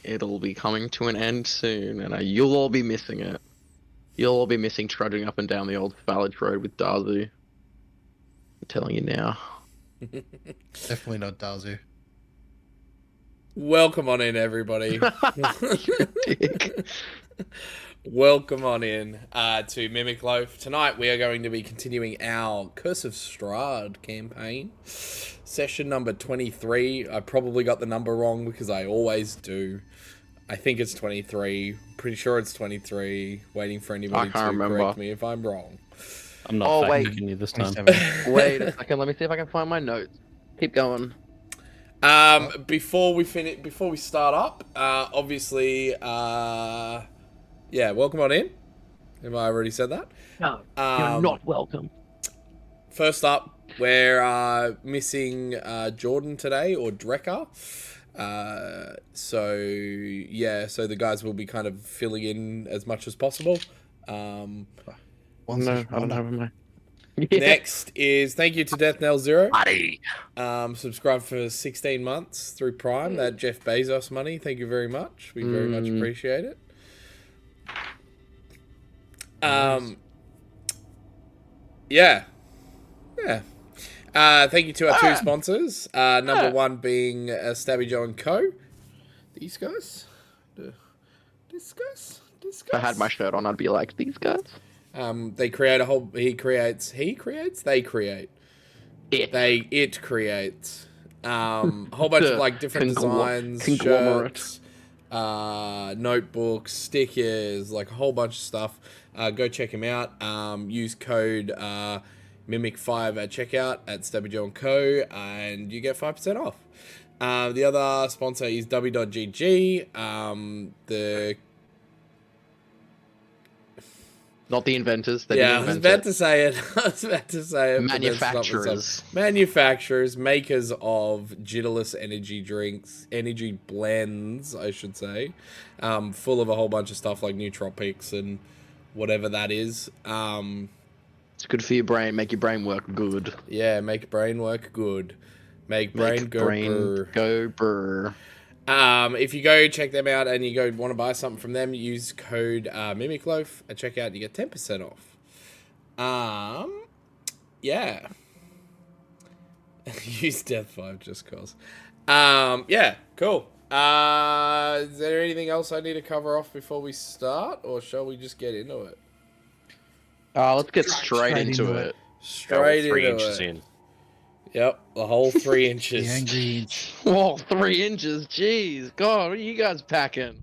It'll be coming to an end soon, and you'll all be missing it. You'll all be missing trudging up and down the old Fallage Road with Dazu. I'm telling you now. Definitely not Dazu. Welcome on in, everybody. You dick. Welcome on in to Mimic Loaf. Tonight we are going to be continuing our Curse of Strahd campaign. Session number 23. I probably got the number wrong because I always do. I think it's 23. Pretty sure it's 23. Waiting for anybody to correct me if I'm wrong. I'm not fact-checking you this time. Wait a second, let me see if I can find my notes. Keep going. Before we start up, obviously, yeah, welcome on in. Have I already said that? No, you're not welcome. First up, we're missing Jordan today, or Drecker. So the guys will be kind of filling in as much as possible. No, I don't have my. Yeah. Next is thank you to Death Knell Zero. Buddy. Subscribe for 16 months through Prime. That Jeff Bezos money. Thank you very much. We very much appreciate it. Yeah. Thank you to our two sponsors. Number one being Stabby Joe and Co. These guys. This guys. If I had my shirt on, I'd be like, these guys. They create a whole. They create. It creates. Whole bunch of like different designs, shirts, notebooks, stickers, like a whole bunch of stuff. Go check them out. Use code Mimic5 at checkout at Stabby Joe and Co. and you get 5% off. The other sponsor is W.GG. Not the inventors. I was about to say it. Manufacturers, makers of jitterless energy drinks, energy blends, I should say, full of a whole bunch of stuff like nootropics and whatever that is. It's good for your brain. Make your brain work good. Yeah, make brain work good. Make brain go brr. If you go check them out and you want to buy something from them, use code MimicLoaf at checkout. You get 10% off. Yeah. Use Death 5 just cause. Yeah, cool. Is there anything else I need to cover off before we start, or shall we just get into it? Let's get straight into it. Straight into 3 inches it. in. Yep, the whole 3 inches. The angry inch. Whoa, 3 inches. Jeez. God, what are you guys packing?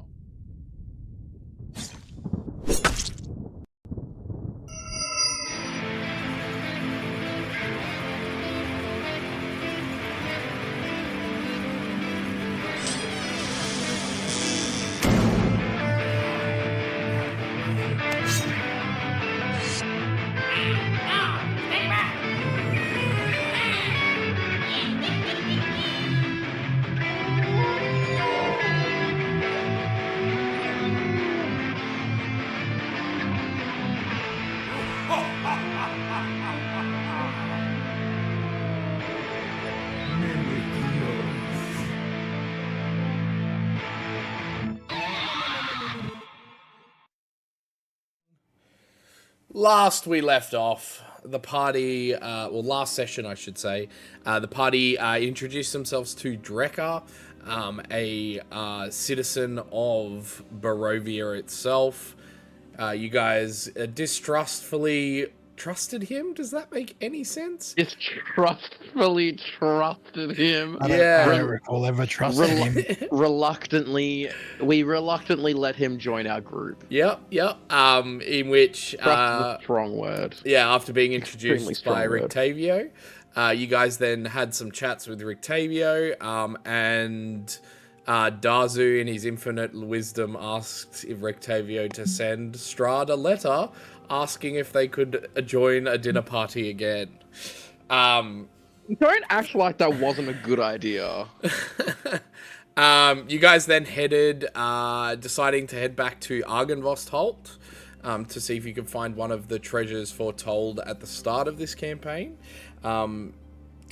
Last we left off, the party, last session I should say, the party introduced themselves to Drecker, a citizen of Barovia itself. You guys distrustfully trusted him? Does that make any sense? Distrustfully trusted him. I don't recall ever trusting him. We reluctantly let him join our group. Yep. In which... Trust is a strong word. Yeah, after being introduced by word. Rictavio. You guys then had some chats with Rictavio, and Dazu, in his infinite wisdom, asked if Rictavio to send Strahd a letter asking if they could join a dinner party again. Don't act like that wasn't a good idea. You guys then headed, deciding to head back to Argynvost Holt, to see if you could find one of the treasures foretold at the start of this campaign. To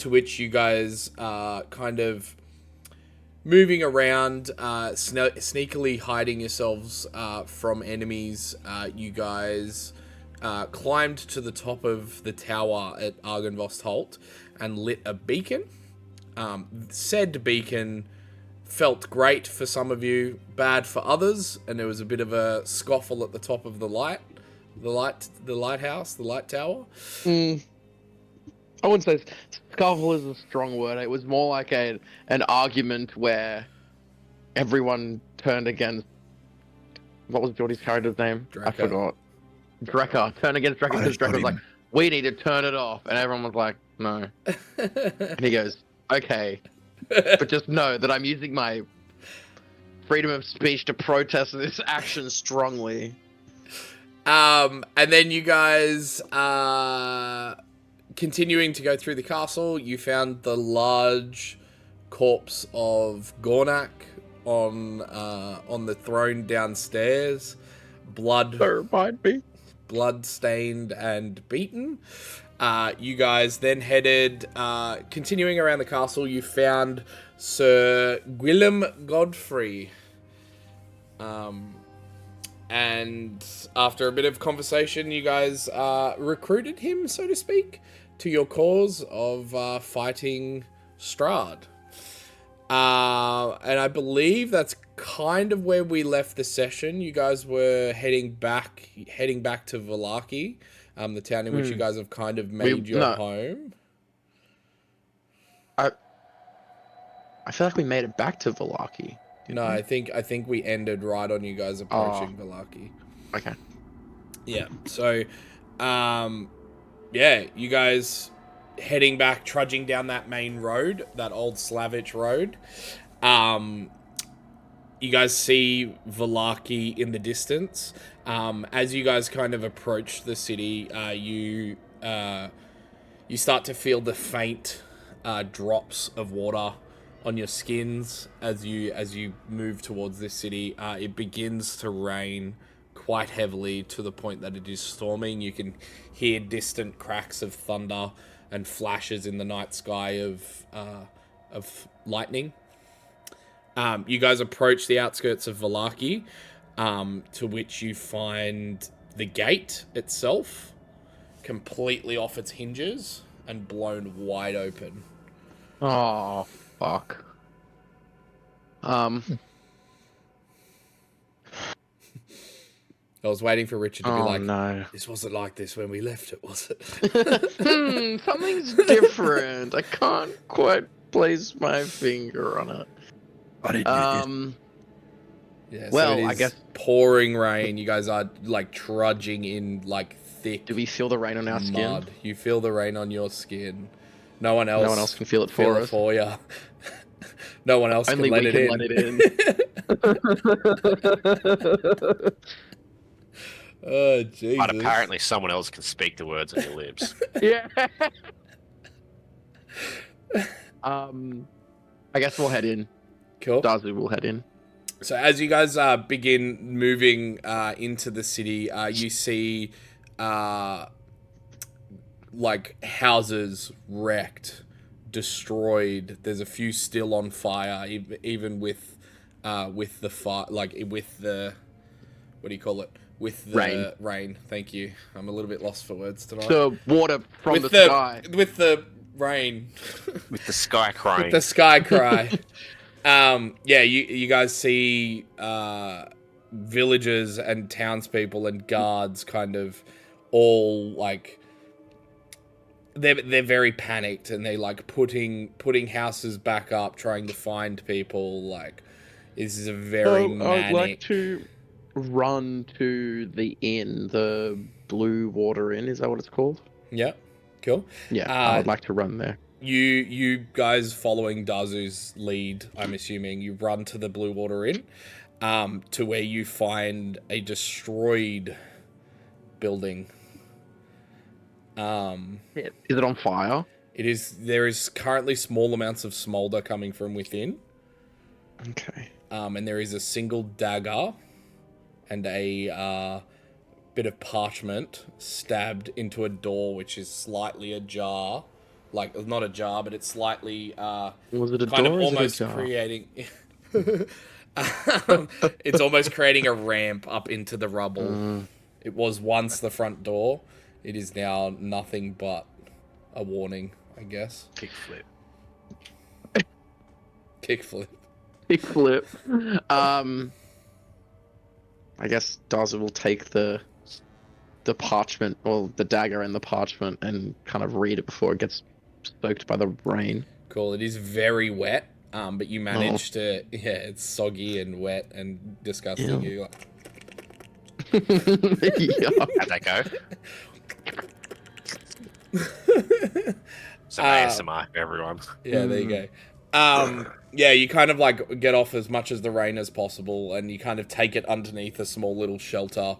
which you guys kind of moving around, sneakily hiding yourselves from enemies, you guys climbed to the top of the tower at Argynvost Holt and lit a beacon. Said beacon felt great for some of you, bad for others, and there was a bit of a scoffle at the top of the lighthouse, the light tower. I wouldn't say scuffle is a strong word. It was more like an argument where everyone turned against. What was Geordie's character's name? Drekker. I forgot. Drekker. Turned against Drekker because Drekker was like, we need to turn it off. And everyone was like, no. And he goes, okay. But just know that I'm using my freedom of speech to protest this action strongly. And then you guys, continuing to go through the castle, you found the large corpse of Gornak on the throne downstairs. Blood stained and beaten. You guys then headed, continuing around the castle, you found Sir Gwillem Godfrey. And after a bit of conversation, you guys recruited him, so to speak, to your cause of fighting Strahd. And I believe that's kind of where we left the session. You guys were heading back to Vallaki, the town in which you guys have kind of made your home. I feel like we made it back to Vallaki. No, I think we ended right on you guys approaching Vallaki. Okay. Yeah. So, yeah, you guys heading back, trudging down that main road, that old Slavich road. You guys see Vallaki in the distance. As you guys kind of approach the city, you start to feel the faint drops of water on your skins as you move towards this city. It begins to rain quite heavily to the point that it is storming. You can hear distant cracks of thunder and flashes in the night sky of lightning. You guys approach the outskirts of Vallaki, to which you find the gate itself completely off its hinges and blown wide open. Oh, fuck. I was waiting for Richard to be like, no. This wasn't like this when we left it, was it? Something's different. I can't quite place my finger on it. I didn't do this. Yeah, well, so I guess pouring rain. You guys are like trudging in like thick. Do we feel the rain on our skin? You feel the rain on your skin. No one else can feel it for us. You. No one else Only can let we it can in. let it in. Oh, Jesus. But apparently someone else can speak the words on your lips. Yeah. I guess we'll head in. Cool. Dazu will head in. So as you guys begin moving into the city, you see like houses wrecked, destroyed. There's a few still on fire, even with the fire, like with the, what do you call it? With the rain. Thank you. I'm a little bit lost for words tonight. The water from the sky. With the rain. With the sky crying. With the sky cry. Yeah, you guys see villagers and townspeople and guards kind of all like they're very panicked, and they like putting houses back up, trying to find people. Like, this is a very manic. I'd like to run to the inn, the Blue Water Inn. Is that what it's called? Yeah, cool. Yeah, I would like to run there. You guys following Dazu's lead, I'm assuming, you run to the Blue Water Inn, to where you find a destroyed building. Is it on fire? It is. There is currently small amounts of smolder coming from within. Okay. And there is a single dagger and a bit of parchment stabbed into a door, which is slightly ajar. Like, not ajar, but it's slightly was it a kind door of or almost is it a jar? creating It's almost creating a ramp up into the rubble. It was once the front door. It is now nothing but a warning, I guess. Kickflip. Kickflip. Kickflip. I guess Darza will take the parchment, or the dagger and the parchment, and kind of read it before it gets soaked by the rain. Cool. It is very wet, but you managed to... Yeah, it's soggy and wet and disgusting. Yeah. You're like... How'd that go? Some ASMR for everyone. Yeah, there you go. Yeah, you kind of like get off as much as the rain as possible, and you kind of take it underneath a small little shelter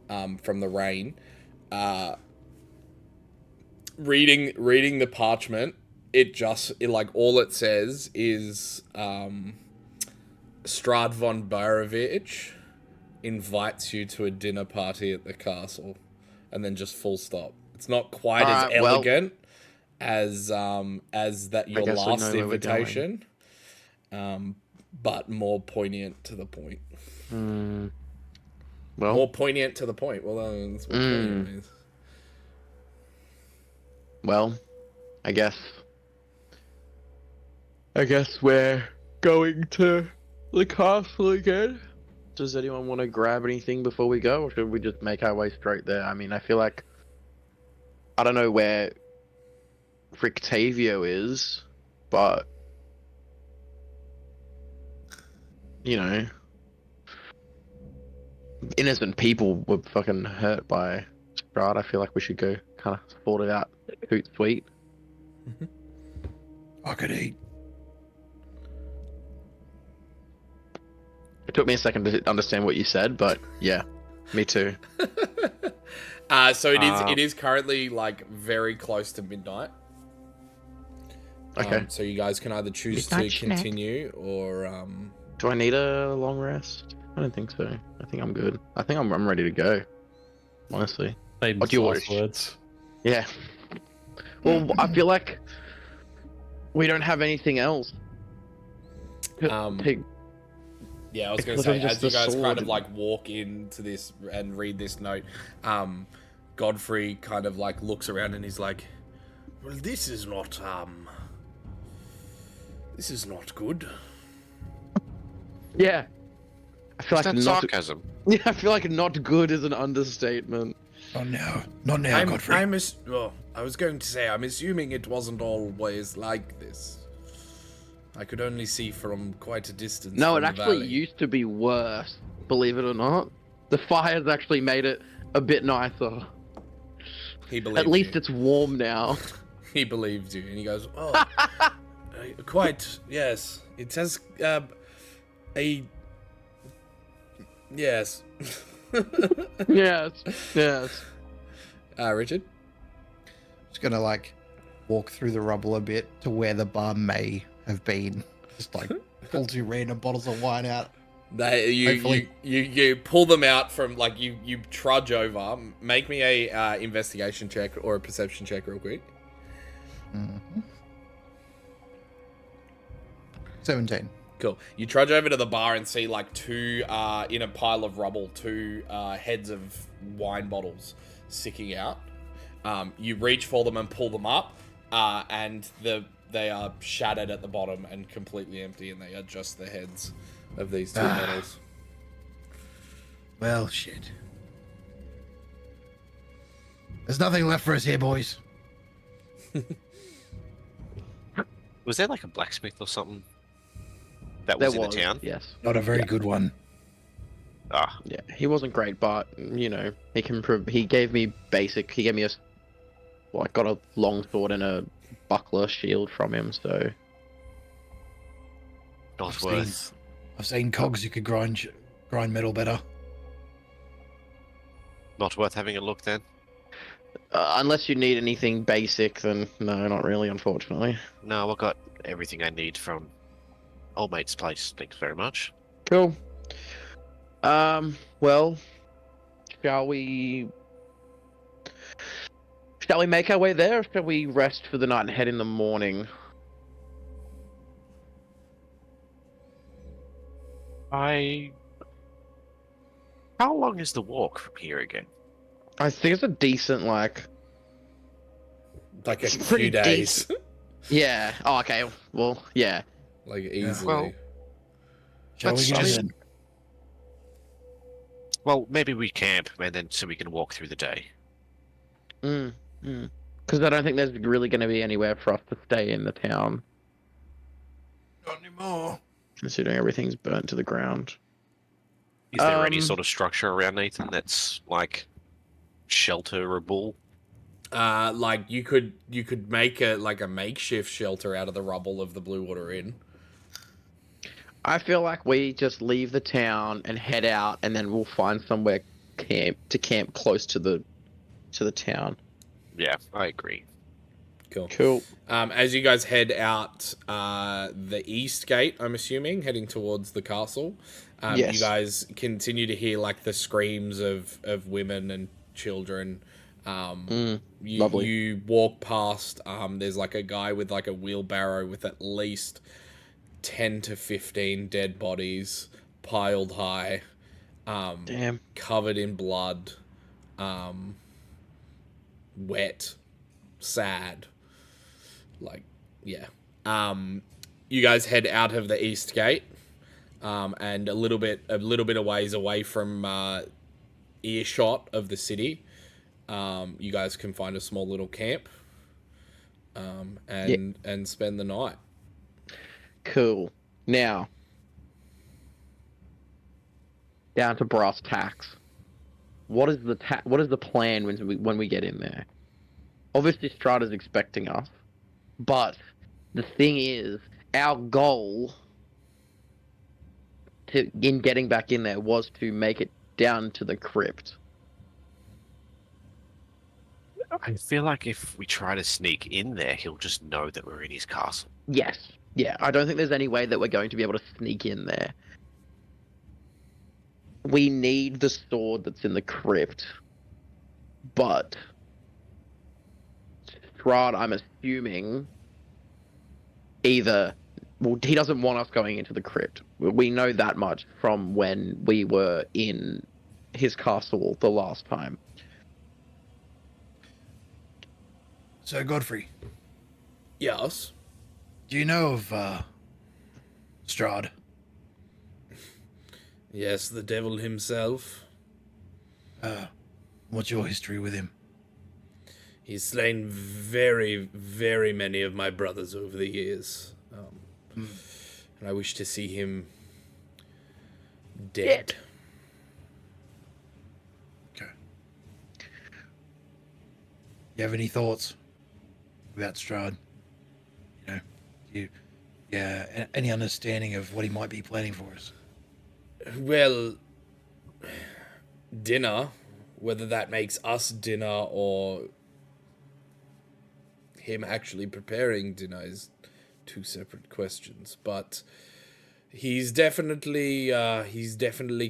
from the rain. Reading the parchment, like all it says is Strahd von Barovich invites you to a dinner party at the castle, and then just full stop. It's not quite as elegant as that your last invitation, but more poignant to the point. Well, more poignant to the point. Well, that's what poignant means. Well, I guess we're going to the castle again. Does anyone want to grab anything before we go, or should we just make our way straight there? I mean, I feel like I don't know where Rictavio is, but you know, innocent people were fucking hurt by Strahd. I feel like we should go kind of sort it out. Hoot sweet. I could eat. It took me a second to understand what you said, but yeah, me too. So it is currently like very close to midnight. Okay. So you guys can either choose to continue or Do I need a long rest? I don't think so. I think I'm good. I think I'm ready to go. Honestly. What do you wish? Words. Yeah. Well, I feel like we don't have anything else. Yeah, I was going to say, as you guys kind of like walk into this and read this note, Godfrey kind of like looks around and he's like, well, this is not good. Yeah. I feel like sarcasm. Yeah, I feel like not good is an understatement. Oh no, not now, Godfrey. I was going to say, I'm assuming it wasn't always like this. I could only see from quite a distance. No, from it the actually valley. used to be worse, believe it or not. The fire's actually made it a bit nicer. He believed At least you. it's warm now. He believed you, and he goes, "Oh, quite yes. It says a yes." Yes. Richard? Just gonna like walk through the rubble a bit to where the bar may have been. Just like pull 2 random bottles of wine out. You pull them out from like you trudge over. Make me a investigation check or a perception check real quick. 17. Cool. You trudge over to the bar and see like 2 in a pile of rubble, 2 heads of wine bottles sticking out. You reach for them and pull them up, and they are shattered at the bottom and completely empty, and they are just the heads of these 2 bottles. Well, shit. There's nothing left for us here, boys. Was there like a blacksmith or something that was in the town? Yes. Not a very good one. Ah. Yeah, he wasn't great, but you know, he gave me a I got a long sword and a buckler shield from him, so Not worth. I've seen cogs who could grind metal better. Not worth having a look then. Unless you need anything basic, then no, not really, unfortunately. No, I got everything I need from old mate's place. Thanks very much. Cool. Well, shall we make our way there, or shall we rest for the night and head in the morning? How long is the walk from here again? I think it's a decent, like a it's few pretty days. yeah. Oh, okay. Well, yeah. Like, Yeah. easily. Well, Shall we let's get just- in? Well, maybe we camp and then so we can walk through the day. Because I don't think there's really going to be anywhere for us to stay in the town, Not anymore. considering everything's burnt to the ground. Is there any sort of structure around Nathan that's like shelterable? Like you could make a makeshift shelter out of the rubble of the Blue Water Inn. I feel like we just leave the town and head out, and then we'll find somewhere camp close to the town. Yeah, I agree. Cool. As you guys head out the east gate, I'm assuming, heading towards the castle, Yes. you guys continue to hear like the screams of women and children. Lovely. You walk past, there's like a guy with like a wheelbarrow with at least 10 to 15 dead bodies piled high, Damn. covered in blood, wet, sad. Like, yeah. You guys head out of the east gate, and a little bit of ways away from earshot of the city. You guys can find a small little camp, and spend the night. Cool. Now, down to brass tacks. What is the plan when we get in there? Obviously, Strahd is expecting us, but the thing is, our goal in getting back in there was to make it down to the crypt. I feel like if we try to sneak in there, he'll just know that we're in his castle. Yes. Yeah, I don't think there's any way that we're going to be able to sneak in there. We need the sword that's in the crypt. But Strahd, I'm assuming, he doesn't want us going into the crypt. We know that much from when we were in his castle the last time. So, Godfrey, Yes. do you know of Strahd? Yes, the devil himself. What's your history with him? He's slain very, very many of my brothers over the years. And I wish to see him dead. Okay. You have any thoughts about Strahd? Any understanding of what he might be planning for us? Well, dinner, whether that makes us dinner or him actually preparing dinner is two separate questions. But he's definitely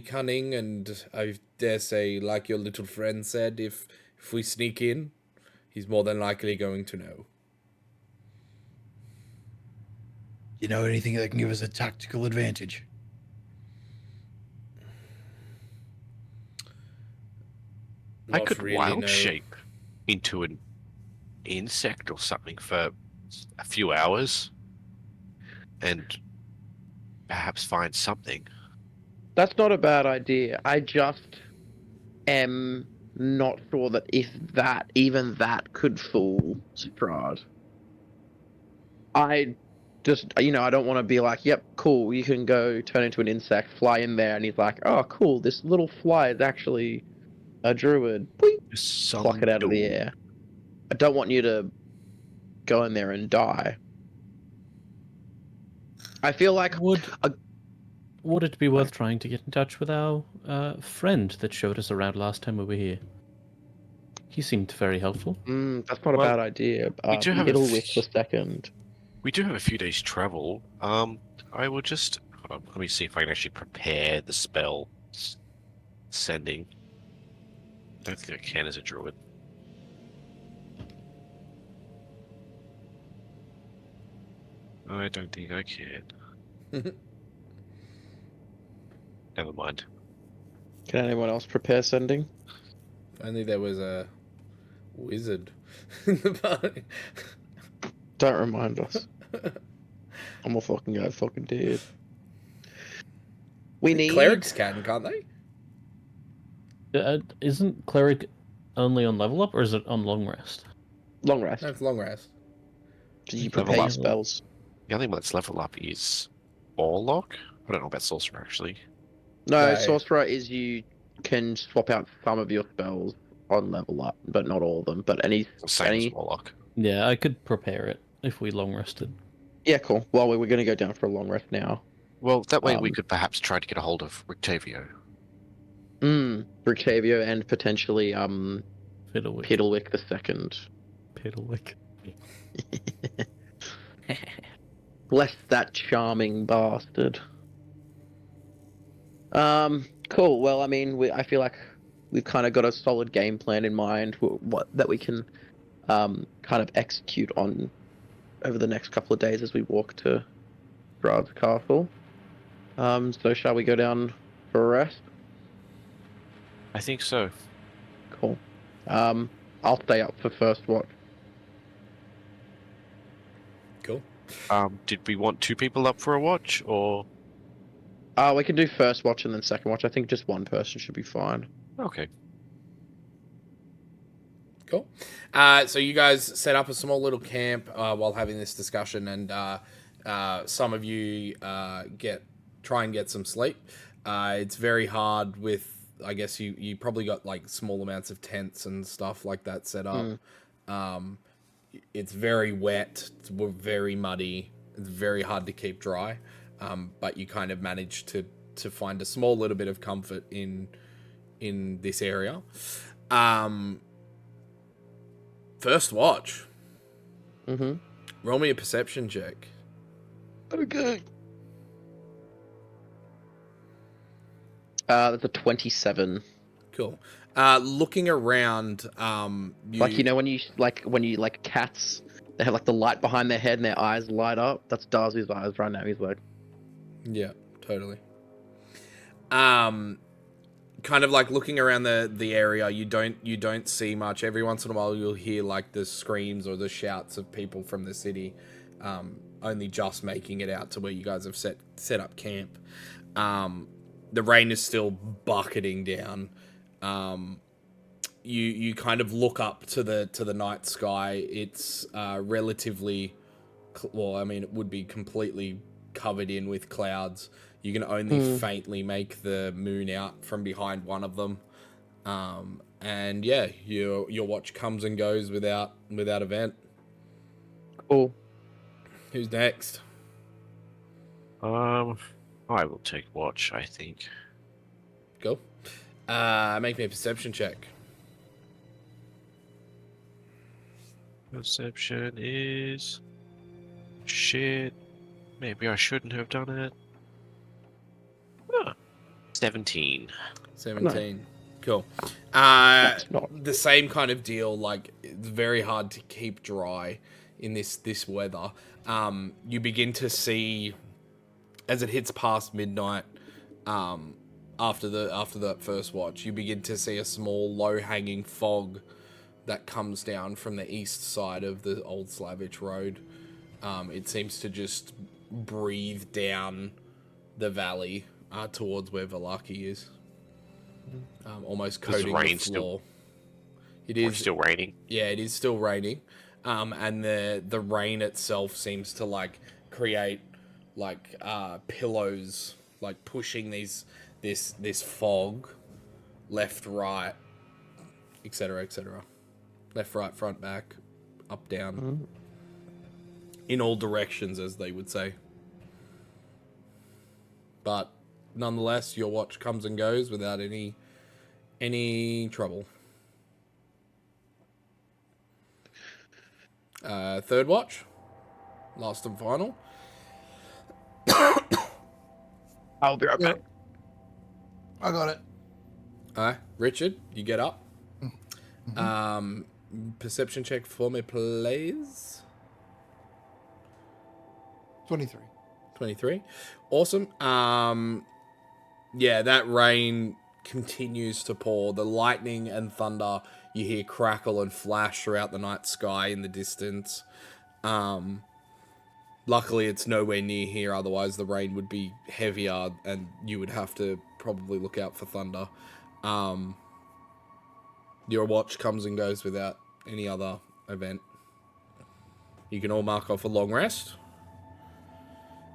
cunning, and I dare say, like your little friend said, if we sneak in, he's more than likely going to know. You know anything that can give us a tactical advantage? I Not could really, wild no. shape into an insect or something for a few hours and perhaps find something. That's not a bad idea. I just am not sure that even that could fool Strahd. I just, I don't want to be like, yep, cool, you can go turn into an insect, fly in there, and he's like, oh, cool, this little fly is actually a druid. Boing, pluck it out of the air. I don't want you to go in there and die. I feel like Would it be worth trying to get in touch with our friend that showed us around last time we were here? He seemed very helpful. That's not a bad idea. We do have Fiddle with the second. We do have a few days travel. I will just hold on. Let me see if I can actually prepare the spell sending. I don't think I can as a druid. I don't think I can. Never mind. Can anyone else prepare sending? Only there was a wizard in the party. Don't remind us. I'm a fucking guy, fucking dead. We need Clerics can't they? Isn't cleric only on level up, or is it on long rest? long rest. No, it's long rest. Do you Level prepare your up. spells? The only one that's level up is Warlock. I don't know about Sorcerer actually. No, No. sorcerer is you can swap out some of your spells on level up, but not all of them. But Same as any. Warlock. Yeah, I could prepare it if we long rested. Yeah, cool. Well, we're going to go down for a long rest now. Well, that way we Um, could perhaps try to get a hold of Rictavio. Rictavio and potentially Fiddlewick. Piddlewick the second. Piddlewick. Bless that charming bastard. Cool. Well, I mean, I feel like we've kind of got a solid game plan in mind, that we can kind of execute on over the next couple of days as we walk to Strahd's castle. So shall we go down for a rest? I think so. Cool. I'll stay up for first watch. Cool. Did we want 2 people up for a watch, or? We can do first watch and then second watch. I think just one person should be fine. Okay. Cool. So you guys set up a small little camp while having this discussion, and some of you try and get some sleep. It's very hard with, I guess you probably got like small amounts of tents and stuff like that set up. It's very wet. It's very muddy. It's very hard to keep dry. But you kind of manage to find a small little bit of comfort in this area. First watch. Roll me a perception check. Okay. That's a 27. Cool. Looking around, Like, you know, when you like cats, they have like the light behind their head and their eyes light up. That's Darcy's eyes right now. He's like, yeah, totally. Kind of like looking around the area, you don't see much. Every once in a while, you'll hear like the screams or the shouts of people from the city. Only just making it out to where you guys have set up camp. The rain is still bucketing down. You kind of look up to the night sky. It's relatively, well, I mean, it would be completely covered in with clouds. You can only faintly make the moon out from behind one of them. And yeah, your watch comes and goes without event. cool. Who's next? I will take watch, I think. Go. Make me a perception check. Perception is... Shit. Maybe I shouldn't have done it. 17. 17. Cool. That's not. The same kind of deal. Like, it's very hard to keep dry in this weather. You begin to see, as it hits past midnight, after that first watch, you begin to see a small low-hanging fog that comes down from the east side of the Old Slavich Road. It seems to just breathe down the valley towards where Valaki is. Almost Does the coating the rain floor. It It's is still raining. Yeah, it is still raining. And the rain itself seems to like create like pillows, like pushing this fog left, right, etc., etc. Left, right, front, back, up, down. In all directions, as they would say. But nonetheless, your watch comes and goes without any trouble. Third watch, last and final. I'll be right back. Yep. I got it. Richard, you get up. Perception check for me, please. 23. 23. Awesome. Yeah, that rain continues to pour. The lightning and thunder you hear crackle and flash throughout the night sky in the distance. Luckily, it's nowhere near here. Otherwise, the rain would be heavier, and you would have to probably look out for thunder. Your watch comes and goes without any other event. You can all mark off a long rest.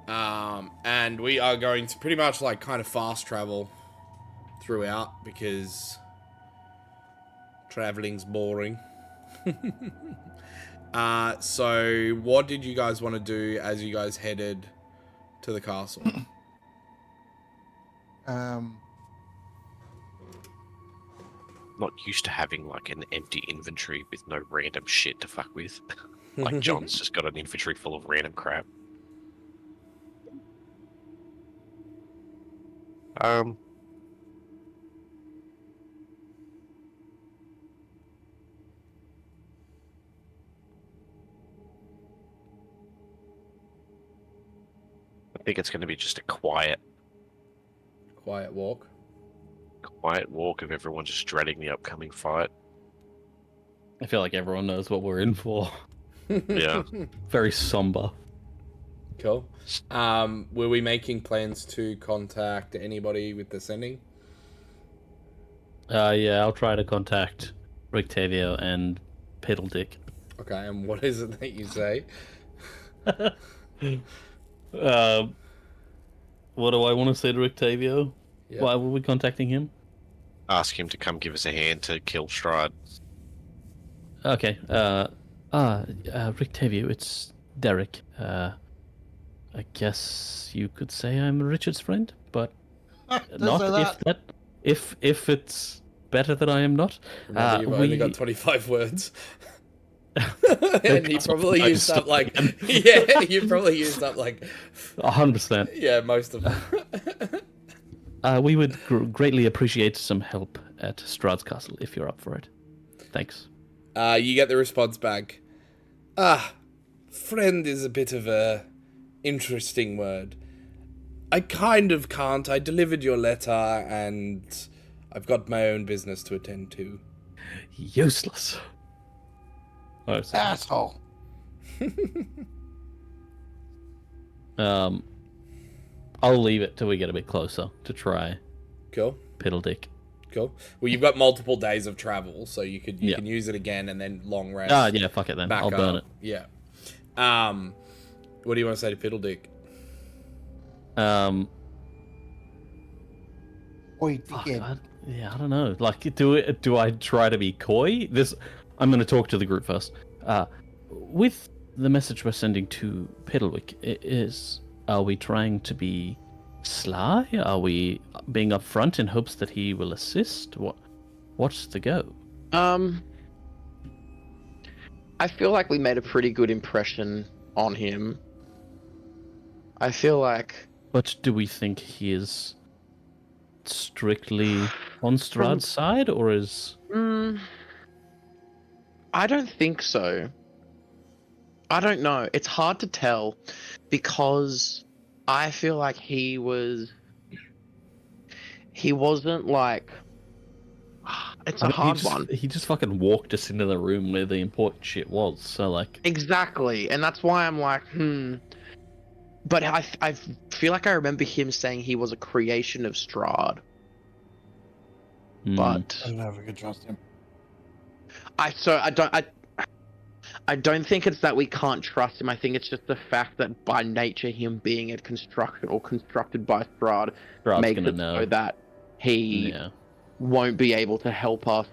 And we are going to pretty much like kind of fast travel throughout because traveling's boring. So what did you guys want to do as you guys headed to the castle? Not used to having like an empty inventory with no random shit to fuck with. Like John's just got an inventory full of random crap. I think it's going to be just a quiet walk. Quiet walk of everyone just dreading the upcoming fight. I feel like everyone knows what we're in for. Yeah. Very somber. Cool. Were we making plans to contact anybody with the sending? Yeah, I'll try to contact Rictavio and Piddledick. Okay, and what is it that you say? What do I want to say to Rictavio? Yeah. Why were we contacting him? Ask him to come give us a hand to kill Strahd. Okay. Rictavio, it's Derek. I guess you could say I'm Richard's friend, but not if it's better that I am not. Remember, you've only got 25 words. And you probably used up like 100%. Yeah, most of them. We would greatly appreciate some help at Strahd's castle if you're up for it. Thanks. You get the response back. Friend is a bit of a interesting word. I kind of can't. I delivered your letter and I've got my own business to attend to. Useless. Oh, Asshole. I'll leave it till we get a bit closer to try. Cool. Piddledick. Cool. Well, you've got multiple days of travel, so you can use it again and then long rest. Yeah, fuck it then. I'll burn it. Yeah. What do you want to say to Piddledick? Oi, I don't know. Like, do I try to be coy? I'm going to talk to the group first. With the message we're sending to Piddlewick, are we trying to be sly? Are we being upfront in hopes that he will assist? What's the go? I feel like we made a pretty good impression on him. I feel like... But do we think he is strictly on Strahd's side, or is... I don't think so. I don't know. It's hard to tell because I feel like he wasn't like... It's a hard one. He just fucking walked us into the room where the important shit was, so like... Exactly, and that's why I'm like, But I feel like I remember him saying he was a creation of Strahd. But... I don't know if we could trust him. I don't think it's that we can't trust him. I think it's just the fact that by nature him being constructed by Strahd makes it so that he won't be able to help us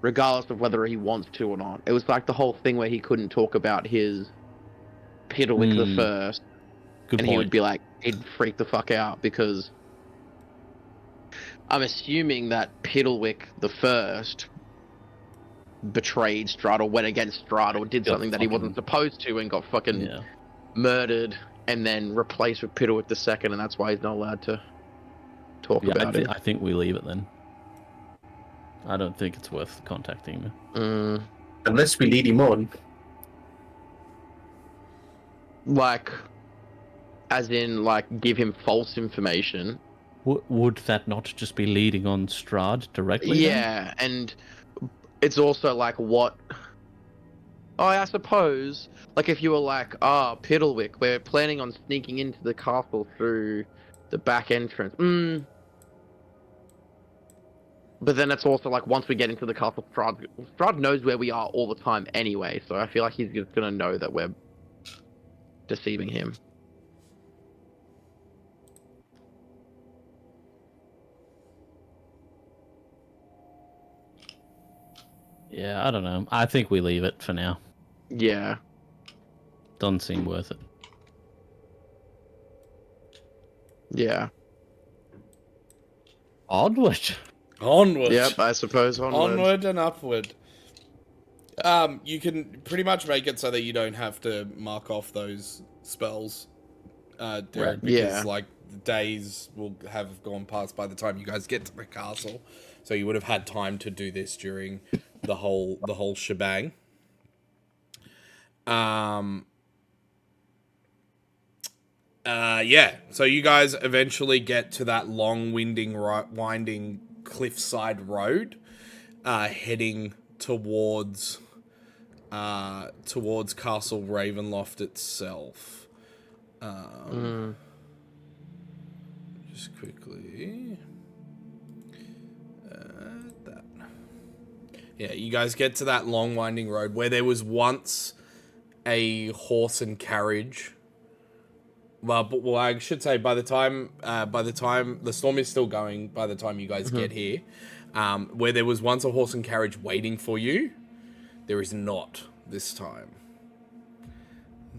regardless of whether he wants to or not. It was like the whole thing where he couldn't talk about his Piddlewick the First. Good and point. he would be like, he'd freak the fuck out because I'm assuming that Piddlewick the First betrayed Strahd or went against Strahd or did something that he wasn't supposed to and got fucking murdered and then replaced with Piddlewick the Second, and that's why he's not allowed to talk about it. I think we leave it then. I don't think it's worth contacting him. Unless we lead him on. Like, as in, like, give him false information. would that not just be leading on Strahd directly? then? Yeah, and it's also like what. Oh, I suppose, like if you were like, Piddlewick, we're planning on sneaking into the castle through the back entrance. But then it's also like once we get into the castle, Strahd knows where we are all the time anyway, so I feel like he's just gonna know that we're deceiving him. Yeah, I don't know. I think we leave it for now. Yeah. Doesn't seem worth it. Yeah. Onward. Onward. Yep, I suppose onward. Onward and upward. You can pretty much make it so that you don't have to mark off those spells, Derek, Right, because yeah. like the days will have gone past by the time you guys get to the castle, so you would have had time to do this during the whole shebang. Yeah. So you guys eventually get to that long, winding cliffside road, heading towards Castle Ravenloft itself. Just quickly. That. Yeah, you guys get to that long, winding road where there was once a horse and carriage. Well, I should say by the time the storm is still going, by the time you guys get here, where there was once a horse and carriage waiting for you, there is not this time.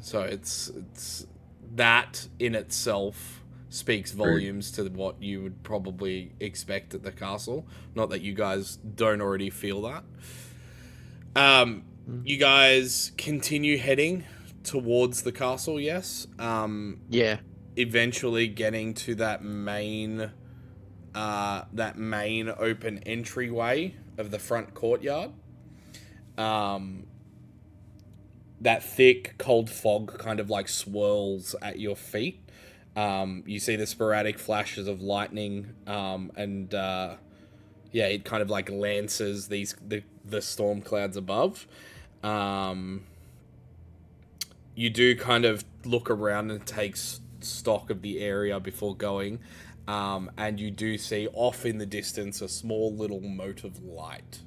So it's that in itself speaks volumes to what you would probably expect at the castle. Not that you guys don't already feel that. You guys continue heading towards the castle, yes. Yeah. Eventually getting to that main open entryway of the front courtyard. That thick, cold fog kind of like swirls at your feet. You see the sporadic flashes of lightning, and it kind of like lances the storm clouds above. You do kind of look around and take stock of the area before going, and you do see off in the distance a small little mote of light.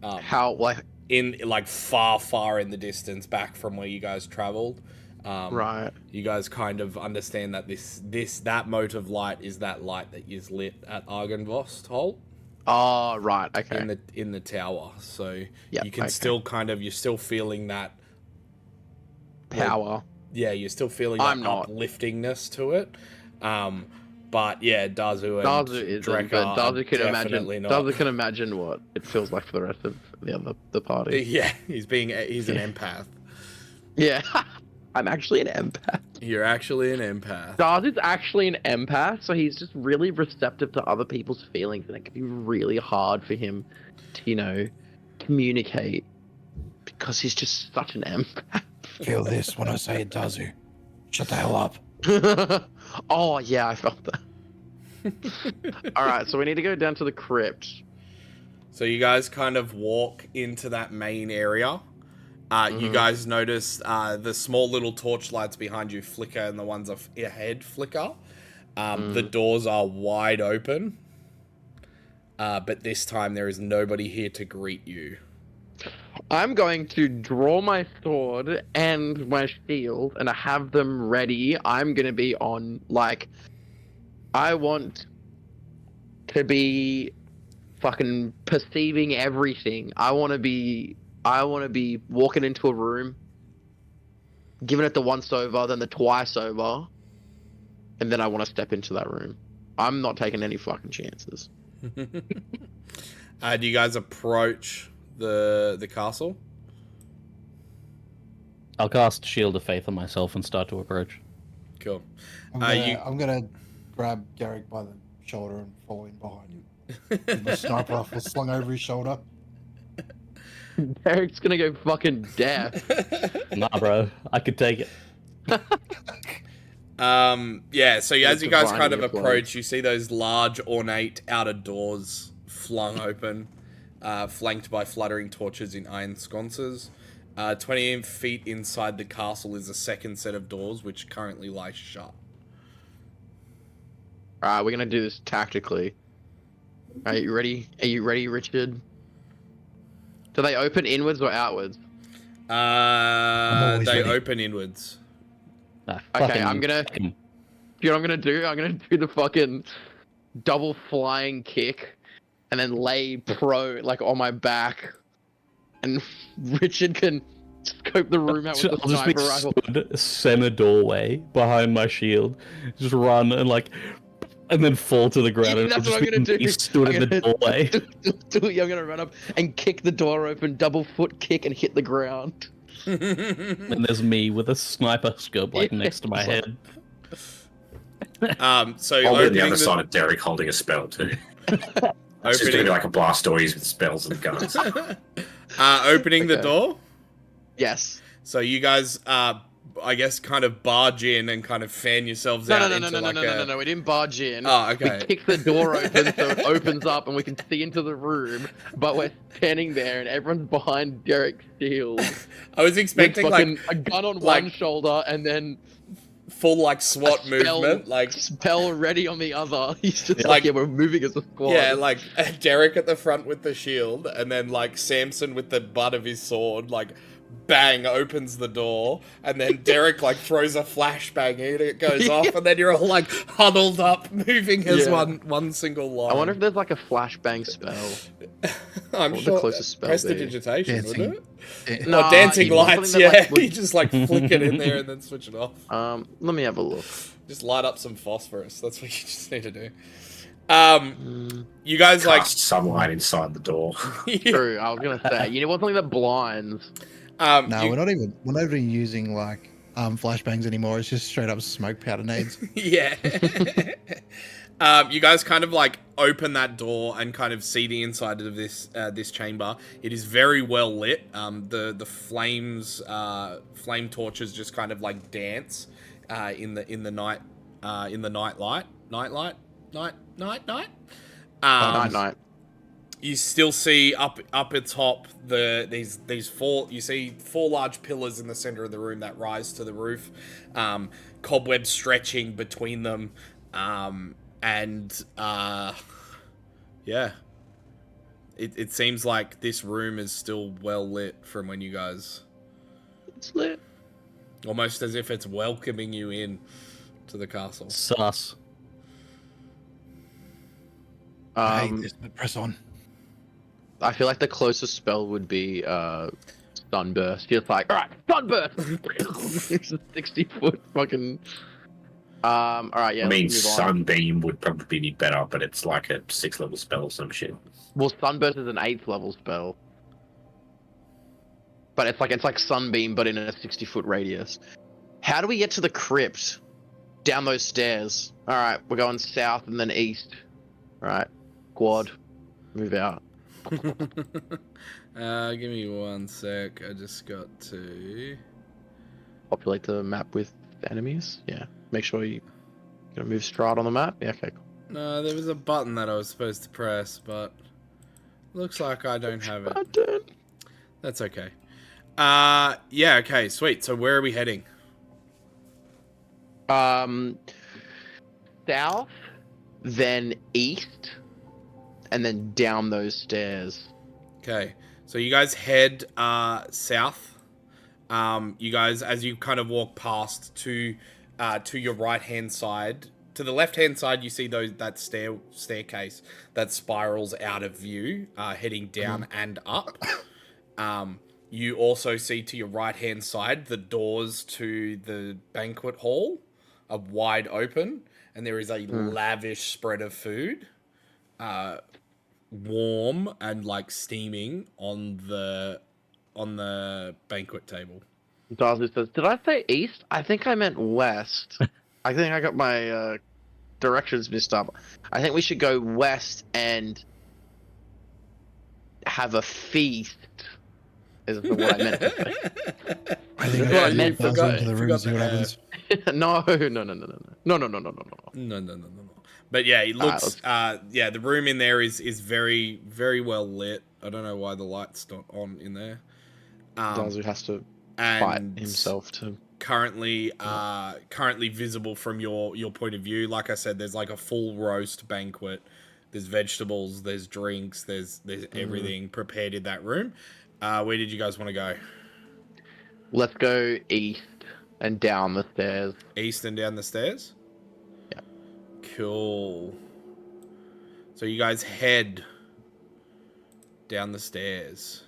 How, like... In, like, far in the distance back from where you guys traveled. Right. You guys kind of understand that that mote of light is that light that is lit at Argynvost Holt. Oh, right, okay. In the tower. So Yep, you can still kind of, you're still feeling that power. Yeah, you're still feeling that upliftingness to it. But yeah, Dazu and Drekka Dazu can definitely imagine. not. Dazu can imagine what it feels like for the rest of the party. Yeah, he's an empath. Yeah, I'm actually an empath. You're actually an empath. Dazu's actually an empath, so he's just really receptive to other people's feelings, and it can be really hard for him to, communicate because he's just such an empath. Feel this when I say it, Dazu. Shut the hell up. Oh, yeah, I felt that. Alright, so we need to go down to the crypt. So you guys kind of walk into that main area. You guys notice the small little torchlights behind you flicker and the ones ahead flicker. The doors are wide open. But this time there is nobody here to greet you. I'm going to draw my sword and my shield and have them ready. I'm going to be on, I want to be fucking perceiving everything. I want to be walking into a room, giving it the once over, then the twice over, and then I want to step into that room. I'm not taking any fucking chances. Do you guys approach the castle? I'll cast Shield of Faith on myself and start to approach. Cool. I'm gonna grab Garrick by the shoulder and fall in behind him. With my sniper rifle slung over his shoulder. Derek's gonna go fucking deaf. Nah, bro. I could take it. Yeah, so Yeah, as you guys kind of divinely applied. approach, you see those large, ornate outer doors flung open, flanked by fluttering torches in iron sconces. 20 feet inside the castle is a second set of doors, which currently lie shut. Alright, we're gonna do this tactically. Are you ready? Are you ready, Richard? Do they open inwards or outwards? always They ready. open inwards. Nah, Okay, fucking- I'm gonna. fucking- You know what I'm gonna do? I'm gonna do the fucking double flying kick, and then lay prone like on my back, and Richard can scope the room out with the I'll just be sniper rifle. stood center doorway behind my shield, just run and like, and then fall to the ground. Yeah, and that's it'll what I'm just gonna be do. me stood I'm in the gonna doorway. I'm gonna run up and kick the door open, double foot kick, and hit the ground. And there's me with a sniper scope like Yeah, next to my it's like- head. So I'll be on the opening other side of Derek holding a spell too. It's just going to opening, be like a Blastoise with spells and guns. opening the Okay. door. Yes. So you guys, I guess, kind of barge in and kind of fan yourselves No, out no, no, into no, like no, no, no, no. We didn't barge in. Oh, okay. We kick the door open so it opens up and we can see into the room, but we're standing there and everyone's behind Derek's shield. I was With expecting fucking like a gun on like- one shoulder and then full like SWAT a spell, movement, like spell ready on the other. He's just Yeah. like, yeah, we're moving as a squad. yeah, like Derek at the front with the shield, and then like Samson with the butt of his sword, like bang opens the door, and then Derek like throws a flashbang in, it goes off, and then you're all like huddled up, moving as Yeah. one single line. I wonder if there's like a flashbang spell. I'm What would sure the closest spell be? prestidigitation, Dancing. wouldn't it? Nah, Dancing you want lights, something that, yeah. like, would- You just like flick it in there and then switch it off. Let me have a look. Just light up some phosphorus. That's what you just need to do. You guys like Cast sunlight inside the door. True, I was gonna say, you want something that blinds. No, you- we're not even using like flashbangs anymore. It's just straight up smoke powder nades. yeah. You guys kind of like open that door and kind of see the inside of this chamber. It is very well lit. The flames, flame torches just kind of like dance in the night night. Night, night. You still see up atop these four. You see four large pillars in the center of the room that rise to the roof, cobwebs stretching between them, and yeah, it seems like this room is still well lit from when you guys, It's lit. almost as if it's welcoming you in to the castle. Sus. I hate this, but press on. I feel like the closest spell would be sunburst. Just like, all right, sunburst. It's a 60-foot fucking. All right, yeah. I mean, let's move on. Sunbeam would probably be better, but it's like a 6th-level spell or some shit. Well, sunburst is an 8th level spell, but it's like sunbeam, but in a 60-foot radius. How do we get to the crypt? Down those stairs. All right, we're going south and then east. All right, quad, move out. Give me one sec. I just got to. Populate the map with enemies. Yeah, make sure you gonna move Strahd on the map. Yeah, okay, cool. No, there was a button that I was supposed to press, but looks like I don't have it. Button. That's okay. Yeah, okay, sweet. So where are we heading? South, then east, and then down those stairs. Okay, so you guys head south. You guys, as you kind of walk past to your right hand side, to the left hand side, you see that staircase that spirals out of view, heading down and up. You also see to your right hand side the doors to the banquet hall are wide open, and there is a lavish spread of food, warm and like steaming on the banquet table. Darcy says, "Did I say east? I think I meant west. I think I got my directions mixed up. I think we should go west and have a feast Is what I meant to say. I think That's what I I meant. should into the room and see what happens. No. No. But yeah, it looks. Yeah, the room in there is very very well lit. I don't know why the light's not on in there. Dazu has to fight And himself to. currently visible from your point of view. Like I said, there's like a full roast banquet. There's vegetables, there's drinks, there's everything prepared in that room. Where did you guys want to go? Let's go east and down the stairs. East and down the stairs? Yeah. Cool. So you guys head down the stairs.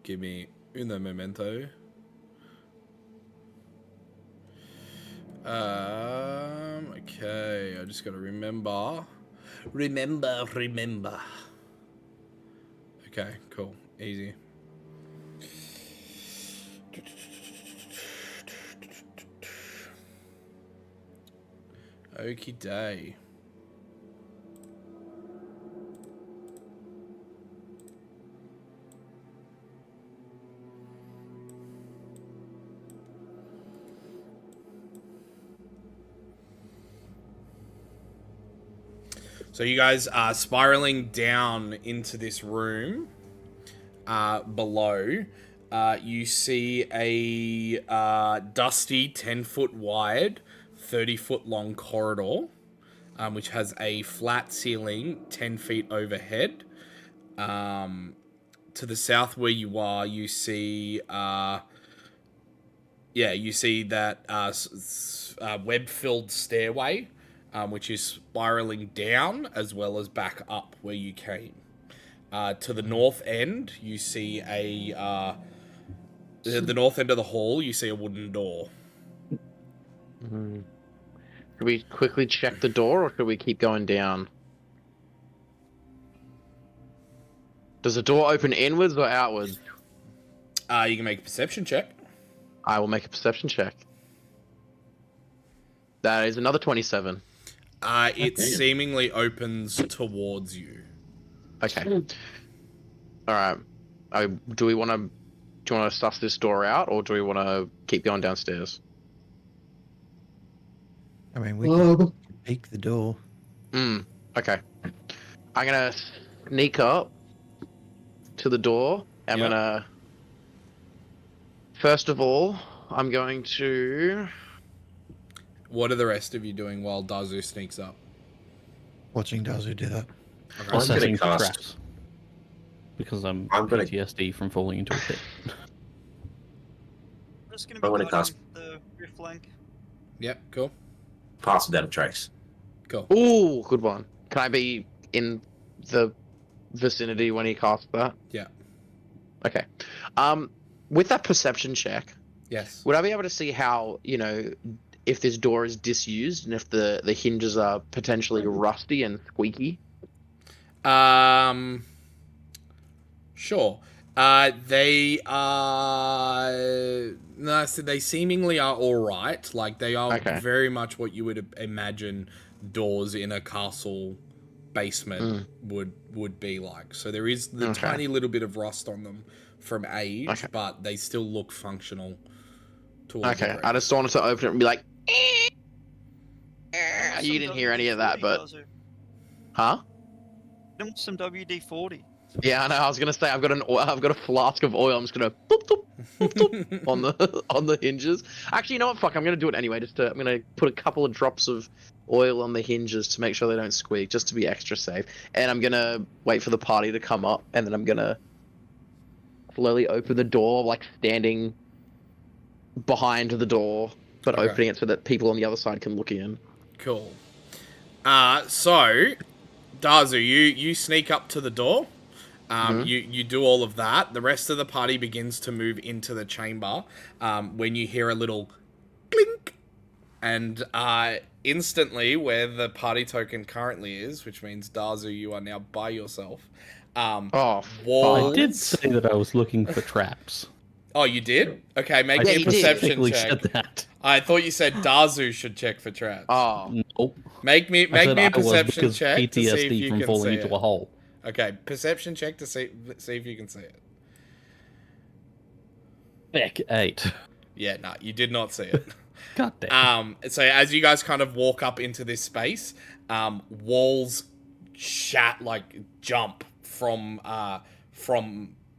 Give me uno momento. Okay, I just gotta remember. Remember. Okay, cool. Easy. Okie day. So you guys are spiraling down into this room. Below, you see a dusty 10-foot wide, 30-foot long corridor, which has a flat ceiling 10 feet overhead. To the south where you are, you see that web-filled stairway, which is spiraling down as well as back up where you came. To the north end, you see the north end of the hall, you see a wooden door. Should we quickly check the door, or should we keep going down? Does the door open inwards or outwards? You can make a perception check. I will make a perception check. That is another 27. It seemingly opens towards you. Okay. All right. Do you want to suss this door out, or do we want to keep going downstairs? I mean, we can peek the door. Okay. I'm gonna sneak up to the door. I'm gonna. First of all, I'm going to. What are the rest of you doing while Dazu sneaks up? Watching Dazu do that. Okay. Assessing cast- traps. Because I'm gonna- PTSD from falling into a pit. I'm just gonna I be wanna guarding cast- the rear flank. Yep, cool. Pass without a trace. Cool. Ooh, good one. Can I be in the vicinity when he casts that? Yeah. Okay. With that perception check, Yes. would I be able to see how, if this door is disused and if the hinges are potentially rusty and squeaky? Sure. They are... No, so they seemingly are alright. Like, they are Okay. very much what you would imagine doors in a castle basement would be like. So there is the Okay. tiny little bit of rust on them from age, Okay. but they still look functional towards Okay, the I just wanted to open it and be like, Almost you some didn't hear any of that, WD-40, but... Dazu. Huh? Almost some WD-40. Yeah, I know. I was gonna say I've got a flask of oil. I'm just gonna boop, boop, boop, boop, on the hinges. Actually, you know what? Fuck, I'm gonna do it anyway. I'm gonna put a couple of drops of oil on the hinges to make sure they don't squeak, just to be extra safe. And I'm gonna wait for the party to come up, and then I'm gonna slowly open the door, like standing behind the door, but Okay. opening it so that people on the other side can look in. Cool. So, Dazu, you sneak up to the door. You do all of that. The rest of the party begins to move into the chamber when you hear a little clink. And instantly, where the party token currently is, which means, Dazu, you are now by yourself. Oh, Walls... I did say that I was looking for traps. Oh, you did? Okay, make I me a you did. perception specifically check. said that. I thought you said Dazu should check for traps. Oh, Nope. Make me I said a I was perception because check to see if PTSD you from can falling see into it. a hole. Okay, perception check to see if you can see it. Beck 8. Yeah, no, you did not see it. God damn. So as you guys kind of walk up into this space, walls jump from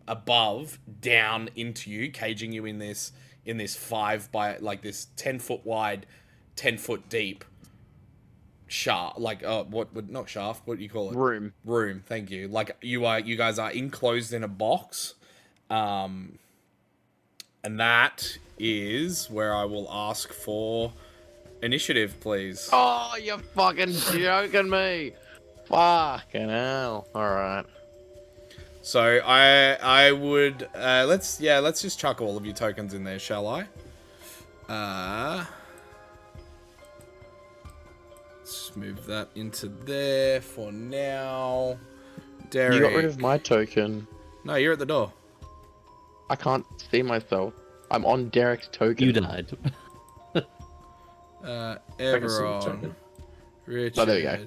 above down into you, caging you in this 5 by this 10-foot wide, 10-foot deep shaft. Not shaft? What do you call it? Room. Thank you. Like you guys are enclosed in a box, and that is where I will ask for initiative, please. Oh, you're fucking joking me. Fucking hell. Alright. So I would let's just chuck all of your tokens in there, shall I? Let's move that into there for now. Derek. You got rid of my token. No, you're at the door. I can't see myself. I'm on Derek's token. You died. Everon. Richard. Oh, there we go.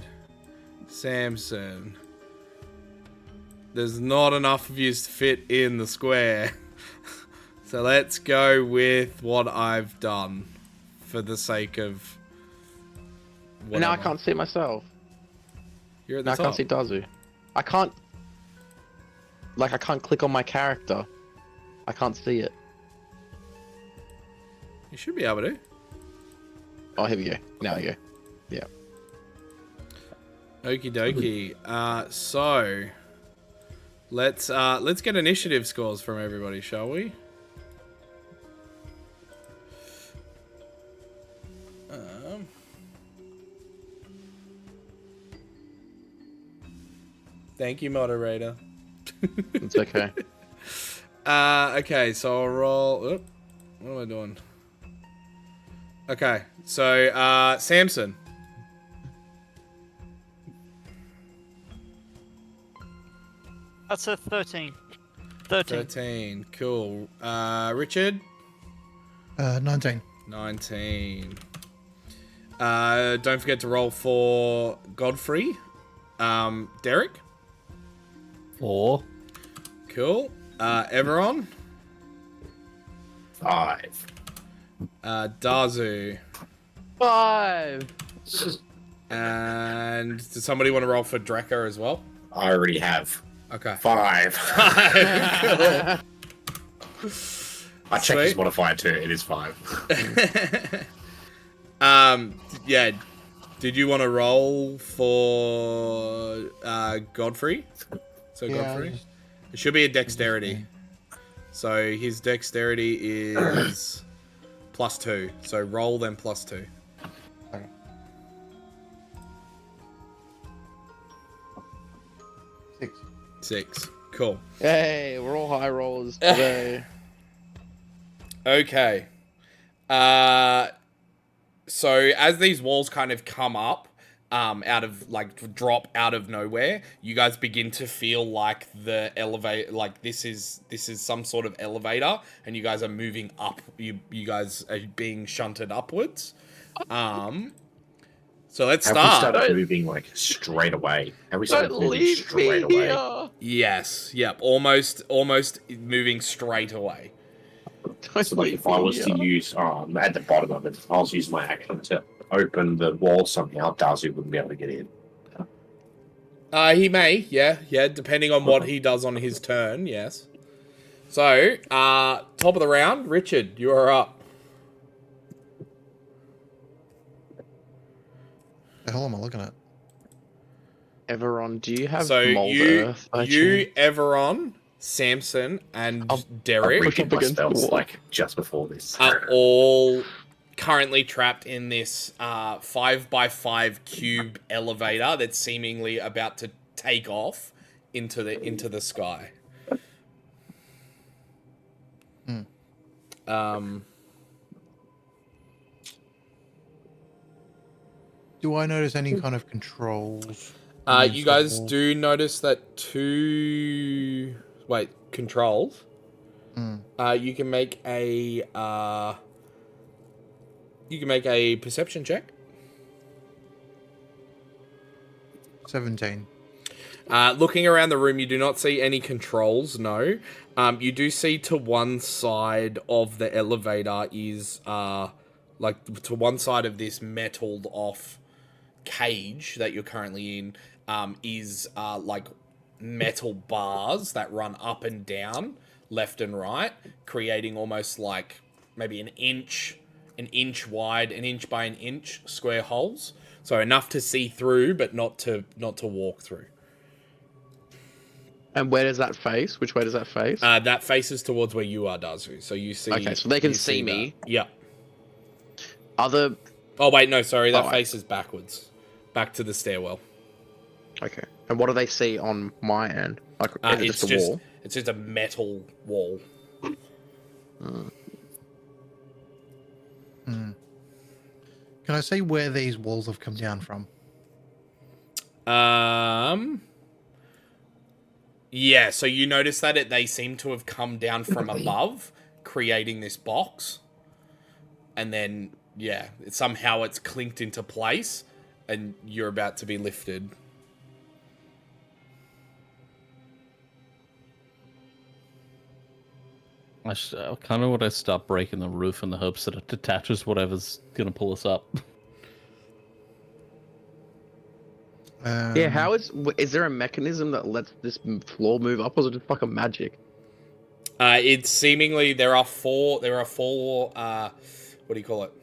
Samson. There's not enough of you to fit in the square. So let's go with what I've done for the sake of whatever. Now I can't see myself. You're at the Now I top. can't see Dazu. I can't click on my character. I can't see it. You should be able to. Oh, here we go. Now we go. Yeah. Okie dokie. So let's get initiative scores from everybody, shall we? Thank you, moderator. It's okay. Okay, so I'll roll. Oop, what am I doing? Okay, so Samson. That's a 13. 13. 13. Cool. Richard. 19. 19. Don't forget to roll for Godfrey. Derek. 4. Cool. Everon. 5. Dazu. 5. And does somebody want to roll for Drekka as well? I already have. Okay. 5. I checked his Sweet. modifier too. It is 5. Yeah. Did you want to roll for Godfrey? So Yeah, Godfrey? It should be a dexterity. So his dexterity is +2. So roll then +2. Okay. 6. 6. Cool. Hey, we're all high rollers today. Okay. So as these walls kind of come up, drop out of nowhere, you guys begin to feel like the elevator, like this is some sort of elevator, and you guys are moving up. You guys are being shunted upwards. So let's Have we start. started moving like straight away? Have we started Don't moving leave straight me away? here. Yes. Yep. Almost moving straight away. Don't So like leave if I me was to here. use at the bottom of it, if I was to use my action to open the wall somehow, Dazu wouldn't be able to get in. He may, yeah, depending on what he does on his turn, yes. So, top of the round, Richard, you are up. The hell am I looking at? Everon, do you have So mold you, earth? by you, chance? Everon, Samson, and I'll- I Derek push reached up my against the spells wall. like just before this. are all currently trapped in this 5x5 cube elevator that's seemingly about to take off into the sky. Do I notice any kind of controls? You guys do notice that controls. You can make a perception check. 17. Looking around the room, you do not see any controls, no. You do see to one side of the elevator is, like, to one side of this metalled off cage that you're currently in, is, like, metal bars that run up and down, left and right, creating almost like maybe an inch wide, an inch by an inch square holes. So enough to see through, but not to walk through. And where does that face? Which way does that face? That faces towards where you are, Dazu. So you see. Okay, so they can you see me. that. Yeah. Other. Oh wait, no, sorry. That Oh, faces backwards, back to the stairwell. Okay. And what do they see on my end? Like, is it It's just a wall? It's just a metal wall. Can I see where these walls have come down from? Yeah, so you notice that they seem to have come down from above, creating this box. And then, yeah, somehow it's clinked into place, and you're about to be lifted. I kind of want to start breaking the roof in the hopes that it detaches whatever's going to pull us up. Yeah, how is there a mechanism that lets this floor move up, or is it just fucking magic? It's seemingly there are four what do you call it?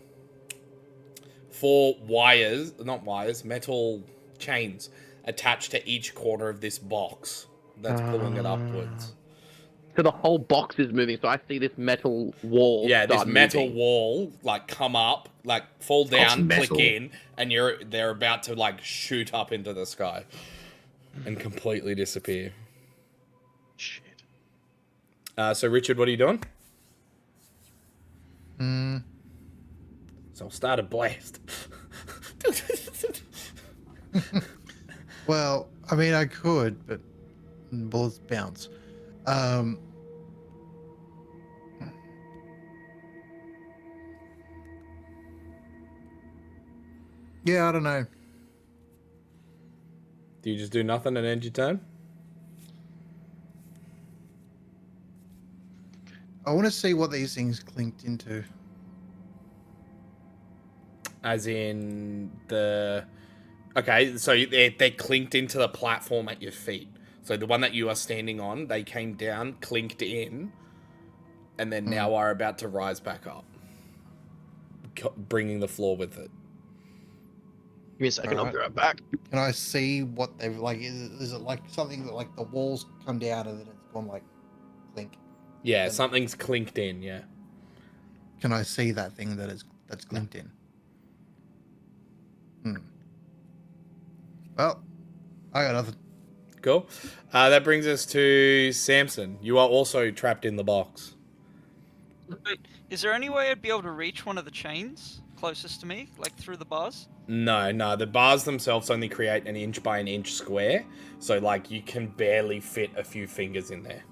4 wires, not wires, metal chains attached to each corner of this box that's pulling it upwards. So the whole box is moving. So I see this metal wall. Yeah, this start metal moving. wall like come up, like fall down, metal. click in, and they're about to like shoot up into the sky and completely disappear. Shit. So Richard, what are you doing? Mm, So I'll start a blast. well, I mean, I could, but bullets bounce. Yeah, I don't know. Do you just do nothing and end your turn? I want to see what these things clinked into. As in the... Okay, so they clinked into the platform at your feet. So the one that you are standing on, they came down, clinked in, and then now are about to rise back up, bringing the floor with it. Give me a second, I'll Alright. be right back. Can I see what they've like? Is it like something that like the walls come down and then it's gone like clink? Yeah, something's clinked in, yeah. Can I see that thing that's clinked in? Well, I got nothing. Cool. That brings us to Samson. You are also trapped in the box. Wait, is there any way I'd be able to reach one of the chains closest to me, like through the bars? No. The bars themselves only create an inch by an inch square. So, like, you can barely fit a few fingers in there.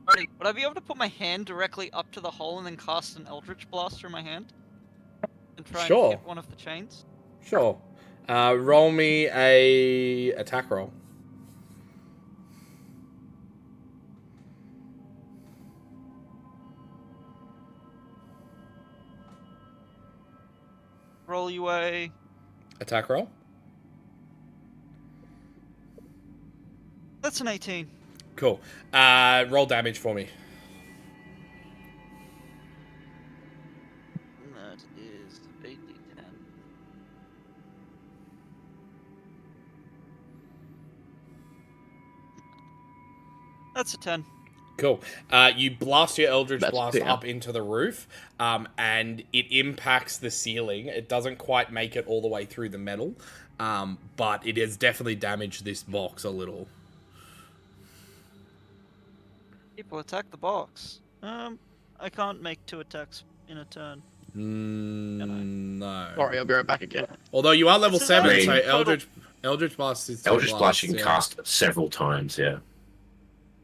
Would I be able to put my hand directly up to the hole and then cast an Eldritch Blast through my hand? And try Sure. and hit one of the chains? Sure. Roll me a attack roll. Roll you a... Attack roll? That's an 18. Cool. Roll damage for me. That is 8d10. That's a 10. Cool. You blast your Eldritch That's Blast fair. up into the roof, and it impacts the ceiling. It doesn't quite make it all the way through the metal, but it has definitely damaged this box a little. People attack the box. I can't make 2 attacks in a turn. No. Sorry, I'll be right back again. Although you are level This is 7, only so total- Eldritch Blast is... Eldritch Blast you can yeah. cast it several times, yeah.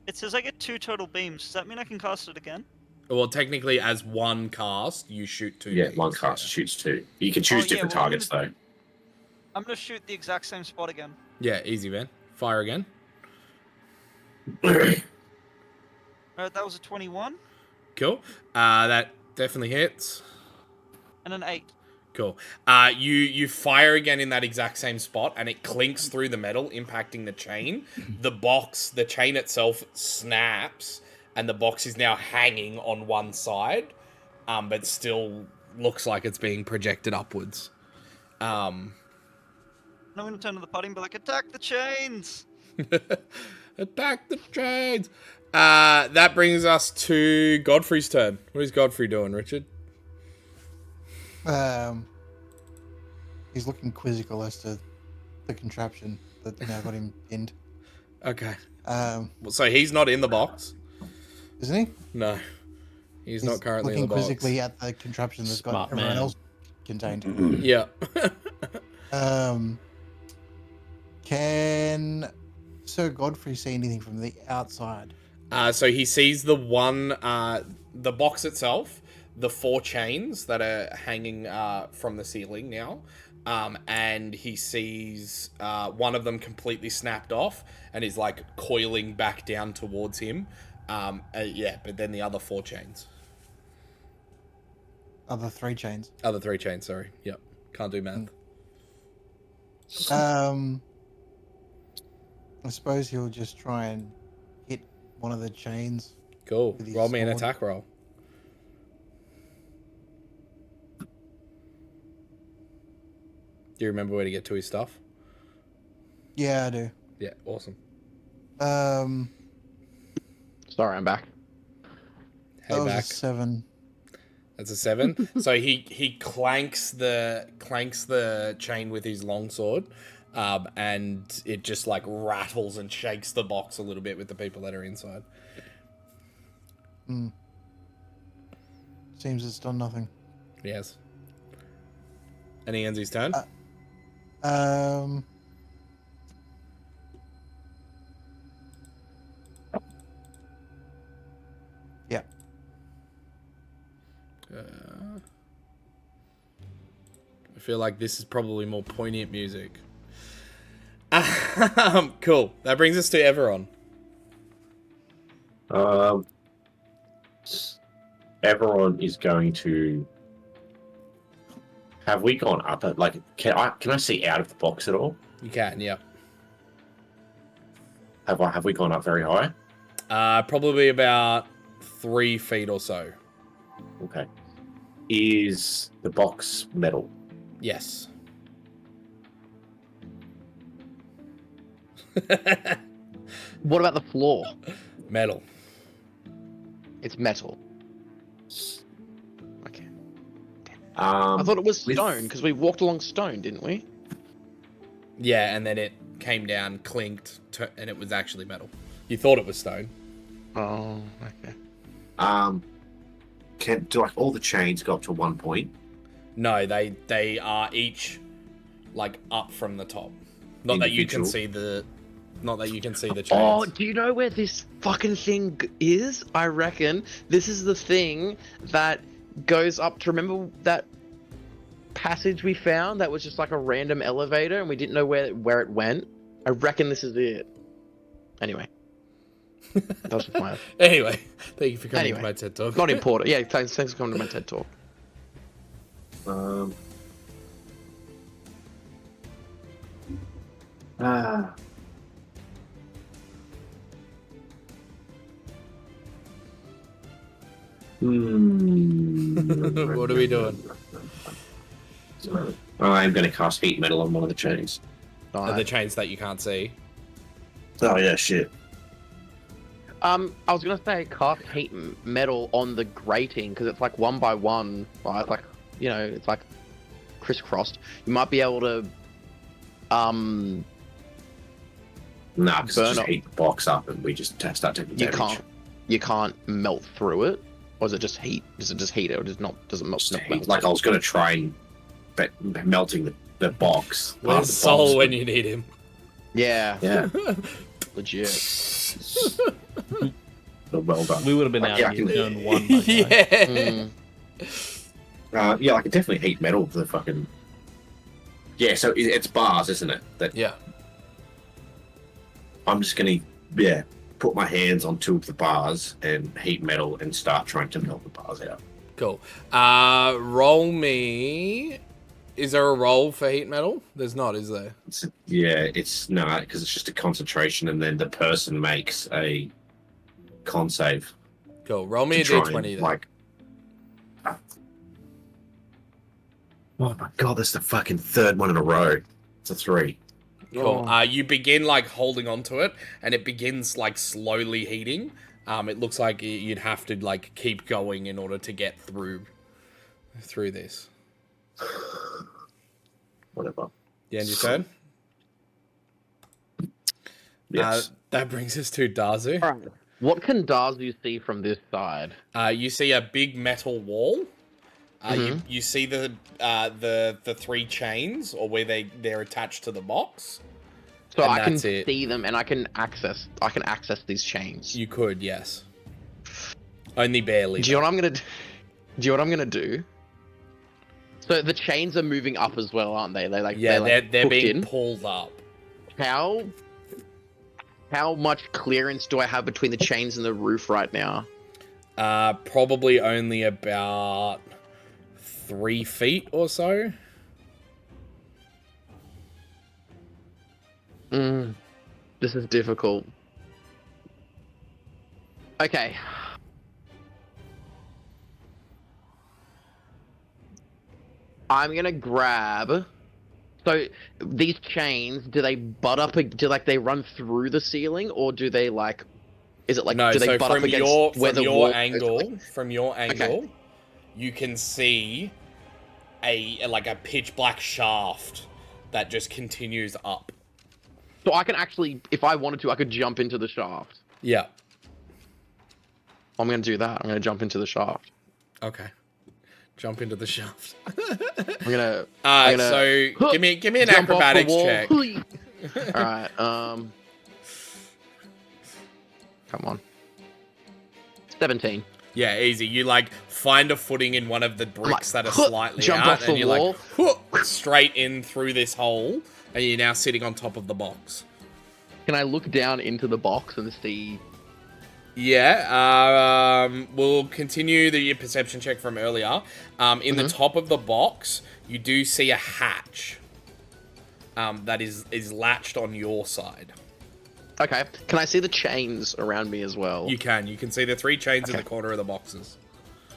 It says I get 2 total beams. Does that mean I can cast it again? Well, technically, as one cast, you shoot 2 Yeah, beams, one cast shoots 2. You can choose yeah, different well, I'm targets, though. I'm gonna shoot the exact same spot again. Yeah, easy, man. Fire again. Alright, that was a 21 Cool. That definitely hits. and an 8. Cool. You fire again in that exact same spot, and it clinks through the metal, impacting the chain. The chain itself snaps, and the box is now hanging on one side, but still looks like it's being projected upwards. I'm gonna turn to the party and be like, attack the chains! Attack the chains! That brings us to Godfrey's turn. What is Godfrey doing, Richard? He's looking quizzical as to the contraption that now got him pinned. Okay. So he's not in the box? Isn't he? No. He's not currently in the looking box. quizzically at the contraption that's got Smart everyone man. else contained. Yeah. Can Sir Godfrey see anything from the outside? So he sees the box itself, the 4 chains that are hanging from the ceiling now, and he sees one of them completely snapped off and is like coiling back down towards him. But then the other 4 chains. Other 3 chains. Other 3 chains, sorry. Yep. Can't do math. I suppose he'll just try and hit one of the chains. Cool. With his Roll me an sword. attack roll. Do you remember where to get to his stuff? Yeah, I do. Yeah, awesome. Sorry, I'm back. Hey, that was back. a 7. That's a 7. So he clanks the chain with his longsword, and it just like rattles and shakes the box a little bit with the people that are inside. Seems it's done nothing. Yes. And he ends his turn. Yeah. I feel like this is probably more poignant music. Cool. That brings us to Everon. Everyone is going to. Have we gone up? Like, can I see out of the box at all? You can, yeah. Have we gone up very high? Probably about 3 feet or so. Okay. Is the box metal? Yes. What about the floor? Metal. It's metal. Okay. I I thought it was stone because we walked along stone, didn't we? Yeah, and then it came down, clinked, and it was actually metal. You thought it was stone. Oh, okay. Do like all the chains go up to 1 point? No, they are each like up from the top. Not that you can see the chains. Oh, do you know where this fucking thing is? I reckon this is the thing that goes up to. Remember that passage we found that was just like a random elevator and we didn't know where it went? I reckon this is it. Anyway. That was just my... Anyway, thank you for coming to my TED Talk. Not important. Yeah, thanks for coming to my TED Talk. What are we doing? I'm going to cast heat metal on one of the chains. Are the chains that you can't see? Oh yeah, shit. I was gonna say cast heat metal on the grating because it's like 1 by 1. Right? It's like, you know, it's like crisscrossed. You might be able to Nah, because burn just up. heat the box up and we just start taking damage. You can't melt through it, or is it just heat? Does it just heat it, or does it melt? Just not heat. melt? Like I was going to try and melting the box. Where's the Soul box. when you need him? Yeah, Yeah. legit. Well done. We would have been out Yeah, I here can- turn 1. by now. Yeah. Mm. Yeah, I could definitely heat metal for the fucking. Yeah, so it's bars, isn't it? That Yeah. I'm just gonna put my hands on 2 of the bars and heat metal and start trying to melt the bars out. Cool. Roll me. Is there a roll for heat metal? There's not, is there? It's no, because it's just a concentration, and then the person makes a con save. Cool. Roll me a to try d20 and, then. like. Oh my god, that's the fucking 3rd one in a row. It's a 3. Cool. Oh. You begin like holding onto it, and it begins like slowly heating. It looks like you'd have to like keep going in order to get through this. Whatever. The end of your turn. Yes. That brings us to Dazu. All right. What can Dazu see from this side? You see a big metal wall. Mhm. You see the 3 chains, or where they're attached to the box. So And I can that's it. see them, and I can access these chains. You could, yes. Only barely. Do you know what I'm gonna do? Do you know what I'm gonna do? So the chains are moving up as well, aren't they? They're they're hooked being in. pulled up. How much clearance do I have between the chains and the roof right now? Probably only about 3 feet or so. This is difficult. Okay. I'm gonna grab. So these chains, do they butt up? Do like they run through the ceiling, or do they like? Is it like No, do they so butt up from against where the wall? from your angle, you can see a pitch black shaft that just continues up. So I can actually, if I wanted to, I could jump into the shaft. Yeah. I'm gonna do that. I'm gonna jump into the shaft. Okay. Jump into the shaft. I'm gonna. So give me an jump off the acrobatics wall. check. All right. Come on. 17. Yeah, easy. You like find a footing in one of the bricks like, that are slightly jump out, off the and you're wall. like straight in through this hole, and you're now sitting on top of the box. Can I look down into the box and see? Yeah. We'll continue your perception check from earlier. In the top of the box, you do see a hatch. That is latched on your side. Okay. Can I see the chains around me as well? You can see the 3 chains in Okay. the corner of the boxes.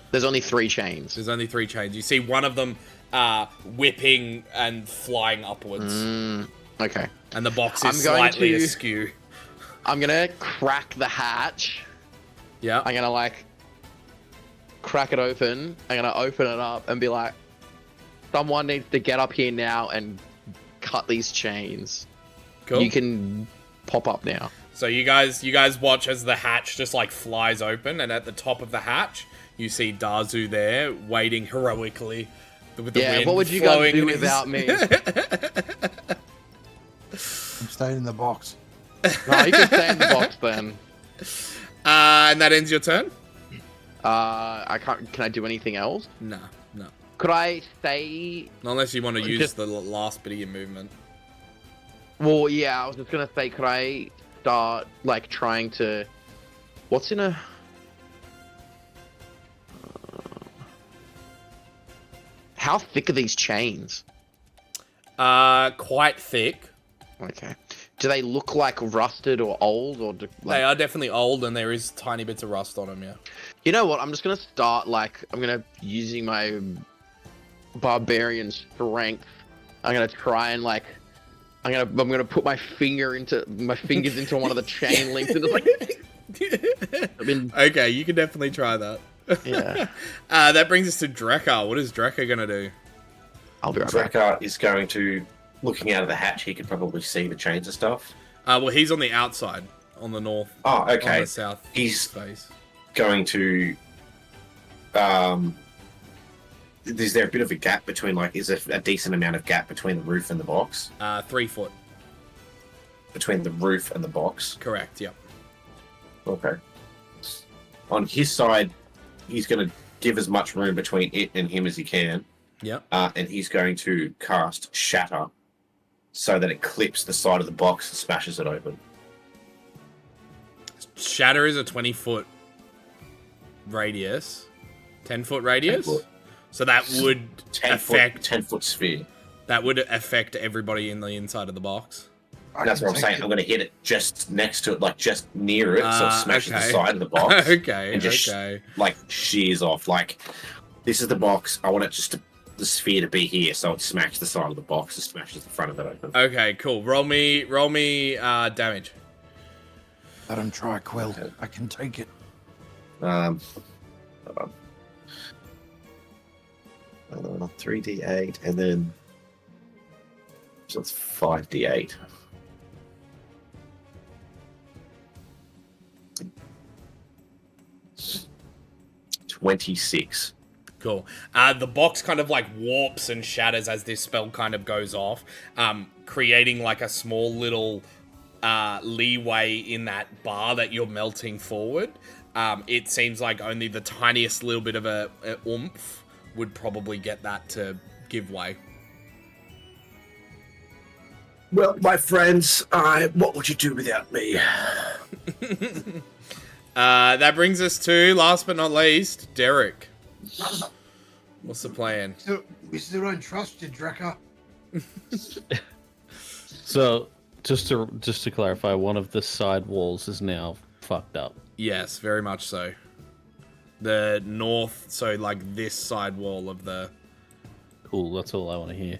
There's only 3 chains. There's only 3 chains. You see one of them whipping and flying upwards. Okay. And the box I'm is going slightly to- askew. I'm gonna crack the hatch. Yeah. I'm gonna like crack it open. I'm gonna open it up and be like, someone needs to get up here now and cut these chains. Cool. You can pop up now. So you guys watch as the hatch just like flies open, and at the top of the hatch, you see Dazu there waiting heroically with the wind what would you guys flowing do in his- without me? I'm staying in the box. No, you can stay in the box then. And that ends your turn? I can't. Can I do anything else? No. Could I stay? Not unless you want to use Just- the last bit of your movement. Well, yeah. I was just gonna say, could I start like trying to? What's in a? How thick are these chains? Quite thick. Okay. Do they look like rusted or old or? They are definitely old, and there is tiny bits of rust on them. Yeah. You know what? I'm just gonna start like I'm gonna using my barbarian strength. I'm gonna try and like I'm gonna put my fingers into one of the chain links and just like I mean, Okay, you can definitely try that. yeah. That brings us to Drekar. What is Drekar gonna do? I'll be right back. Drakkar is going to, looking out of the hatch, he can probably see the chains and stuff. Well, he's on the outside, on the north, Oh, on okay. the south He's face. going to. Is there a bit of a gap between, like, is there a decent amount of gap between the roof and the box? 3 foot. Between the roof and the box? Correct. Yep. Okay. On his side, he's going to give as much room between it and him as he can. Yep. And he's going to cast Shatter so that it clips the side of the box and smashes it open. Shatter is a 20-foot radius. 10-foot radius? 10 foot. So that would 10-foot sphere. That would affect everybody in the inside of the box. That's what I'm saying. I'm going to hit it just next to it, like just near it, so it smashes the side of the box. Okay, and just like shears off. Like, this is the box. I want it just to, the sphere to be here, so it smacks the side of the box. It smashes the front of it open. Okay, cool. Roll me damage. Let him try, Quill. I can take it. Hold on. 3d8, and then so it's 5d8. $26. Cool. The box kind of like warps and shatters as this spell kind of goes off, creating like a small little leeway in that bar that you're melting forward. It seems like only the tiniest little bit of a oomph would probably get that to give way. Well, my friends, what would you do without me? That brings us to, last but not least, Derek. What's the plan? So, we still don't trust you, Drecker. So, just to clarify, one of the side walls is now fucked up. Yes, very much so. The north, so like this side wall of the... Cool, that's all I want to hear.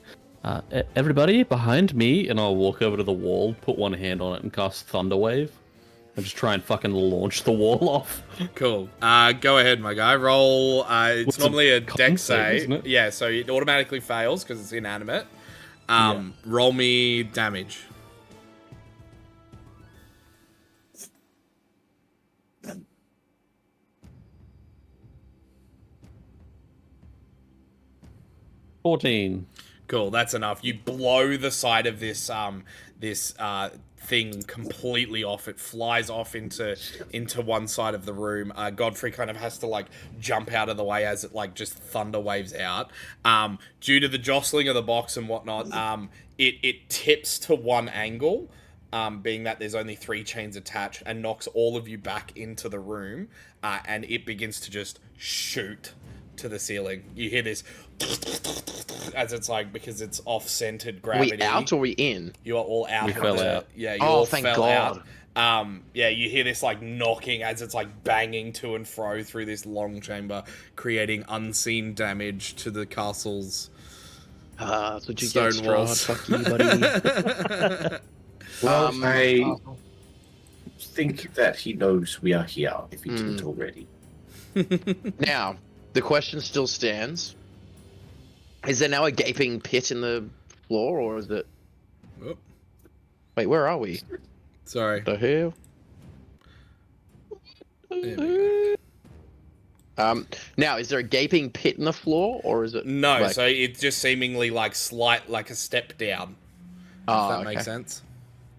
Everybody behind me, and I'll walk over to the wall, put one hand on it, and cast Thunder Wave. And just try and fucking launch the wall off. Cool. Go ahead, my guy. Roll. It's What's normally a con dex save, save. isn't it? Yeah, so it automatically fails because it's inanimate. Roll me damage. $14. Cool, that's enough. You blow the side of this thing completely off. It flies off into one side of the room. Godfrey kind of has to like jump out of the way as it like just thunder waves out. Due to the jostling of the box and whatnot, it tips to one angle, being that there's only 3 chains attached, and knocks all of you back into the room, and it begins to just shoot to the ceiling. You hear this as it's like, because it's off-centered gravity. We out or we in? You are all out. We fell out. Yeah, you Oh, all thank fell God. out. Yeah, you hear this like knocking as it's like banging to and fro through this long chamber, creating unseen damage to the castle's That's what you stone get, walls. Strahd. Fuck you, buddy. Well, I think that he knows we are here, if he didn't already. Now, the question still stands. Is there now a gaping pit in the floor, or is it... Oop, Wait, where are we? sorry. The hell? There we go. Now, is there a gaping pit in the floor, or is it... No, like... so it's just seemingly like like a step down. Oh, If that okay. makes sense.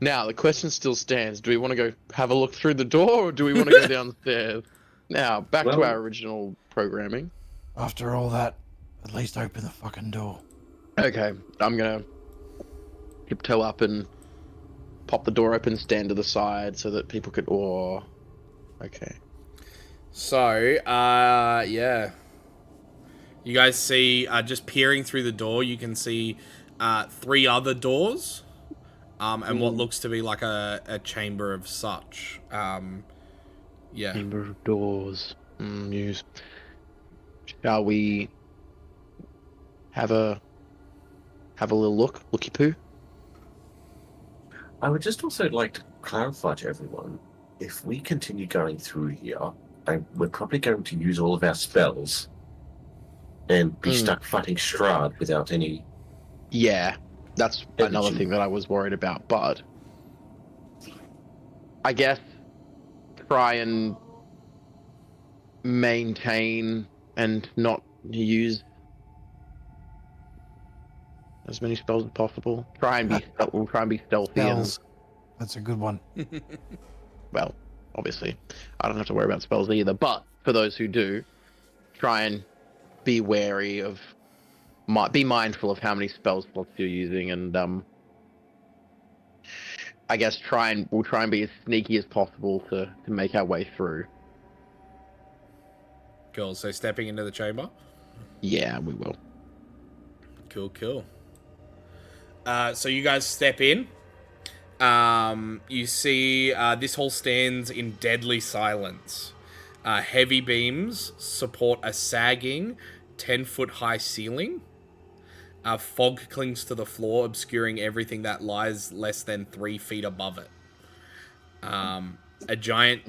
Now, the question still stands. Do we want to go have a look through the door, or do we want to go downstairs? Now, back to Well- our original programming. After all that, at least open the fucking door. Okay, I'm gonna tiptoe up and pop the door open, stand to the side so that people could... Oh, okay. So, yeah. You guys see, just peering through the door, you can see 3 other doors, and what looks to be like a chamber of such. Yeah. Chamber of doors. News. Shall we have a little looky poo? I would just also like to clarify to everyone, if we continue going through here, we're probably going to use all of our spells and be stuck fighting Strahd without any... Yeah, that's another Energy. thing that I was worried about, but I guess try and maintain and not use as many spells as possible. We'll try and be stealthy Spells. That's a good one. and, well, obviously, I don't have to worry about spells either, but for those who do, try and be wary of might be mindful of how many spell slots you're using, and I guess we'll try and be as sneaky as possible to make our way through. Cool. So stepping into the chamber. Yeah, we will. Cool, cool. So you guys step in. You see this hall stands in deadly silence. Heavy beams support a sagging 10-foot-high ceiling. Fog clings to the floor, obscuring everything that lies less than 3 feet above it. A giant...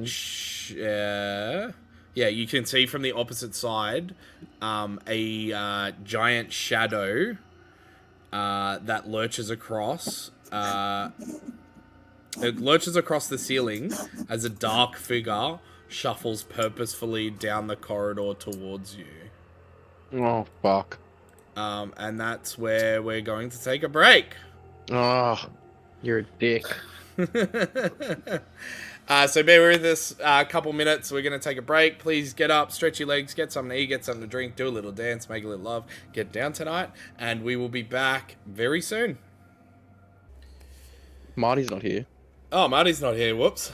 yeah, you can see from the opposite side a giant shadow that lurches across. It lurches across the ceiling as a dark figure shuffles purposefully down the corridor towards you. Oh, fuck. And that's where we're going to take a break. Oh, you're a dick. So bear with us a couple minutes. We're going to take a break. Please get up, stretch your legs, get something to eat, get something to drink, do a little dance, make a little love, get down tonight, and we will be back very soon. Marty's not here. Oh, Marty's not here. Whoops.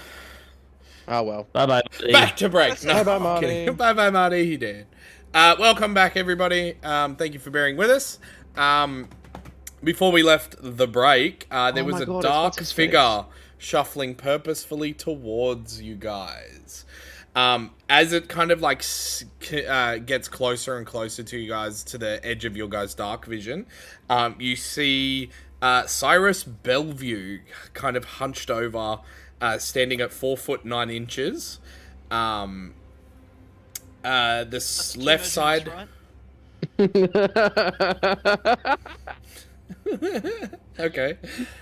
Oh, well. Bye-bye. Back to break. No, Bye-bye, I'm Marty. kidding. Bye-bye, Marty. He did. Welcome back, everybody. Thank you for bearing with us. Before we left the break, there was a dark figure shuffling purposefully towards you guys. As it kind of like gets closer and closer to you guys, to the edge of your guys' dark vision, you see Cyrus Bellevue kind of hunched over, standing at 4 foot 9 inches. This left side. Right? Okay.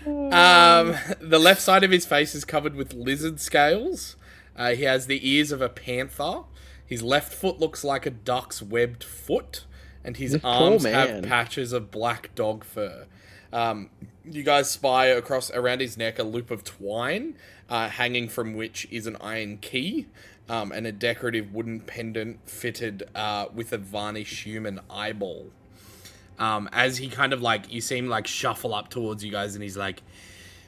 The left side of his face is covered with lizard scales. He has the ears of a panther. His left foot looks like a duck's webbed foot, and his arms have patches of black dog fur. You guys spy around his neck a loop of twine, hanging from which is an iron key, and a decorative wooden pendant fitted with a varnished human eyeball. As he kind of like, you see him like shuffle up towards you guys, and he's like,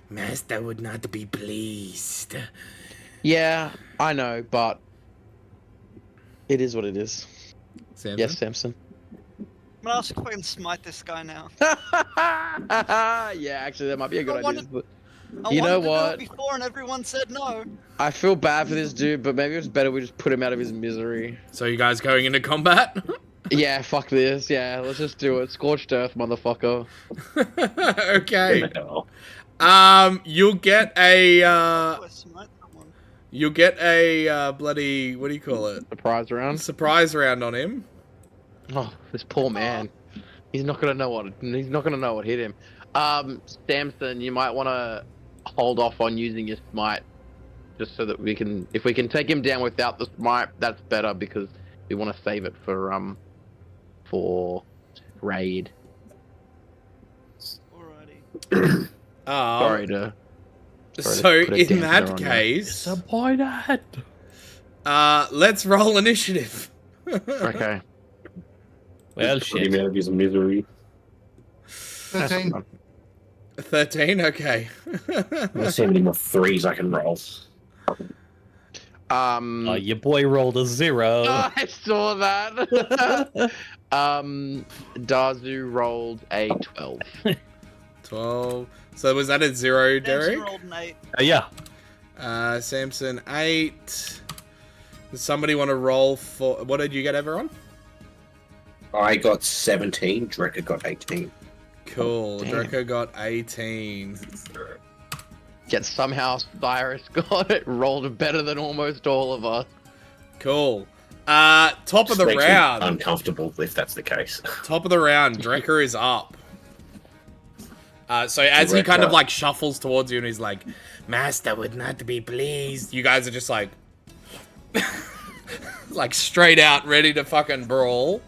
"Master would not be pleased." Yeah, I know, but it is what it is. Samson? Yes, Samson. I'm gonna ask if I can smite this guy now. Yeah, actually, that might be a good idea. I You know wanted to do what? it before and everyone said no. I feel bad for this dude, but maybe it's better we just put him out of his misery. So you guys going into combat? Yeah, fuck this. Yeah, let's just do it. Scorched earth, motherfucker. Okay. You'll get a Oh, I smite someone. you'll get a bloody, what do you call it? Surprise round. Surprise round on him. Oh, this poor man. He's not gonna know what hit him. Samson, you might want to hold off on using your smite, just so that if we can take him down without the smite, that's better, because we want to save it for raid. Alrighty. Sorry to So put a in damper that on case, Disappointed. let's roll initiative. Okay. Well, Put shit. him out of his misery. 13. 13. Okay. Let's see how many more threes I can roll. Your boy rolled a 0. I saw that. Dazu rolled a 12. 12. So was that a 0, Derek? Samson rolled an 8. Yeah. Samson 8. Does somebody want to roll for? What did you get, everyone? I got 17. Drecker got 18. Cool. Damn. Draco got 18. Yet somehow Cyrus got it, rolled better than almost all of us. Cool. Top of the Makes me round. uncomfortable if that's the case. Top of the round. Drecker is up. So as he kind of like shuffles towards you and he's like, "Master would not be pleased," you guys are just like, like straight out ready to fucking brawl.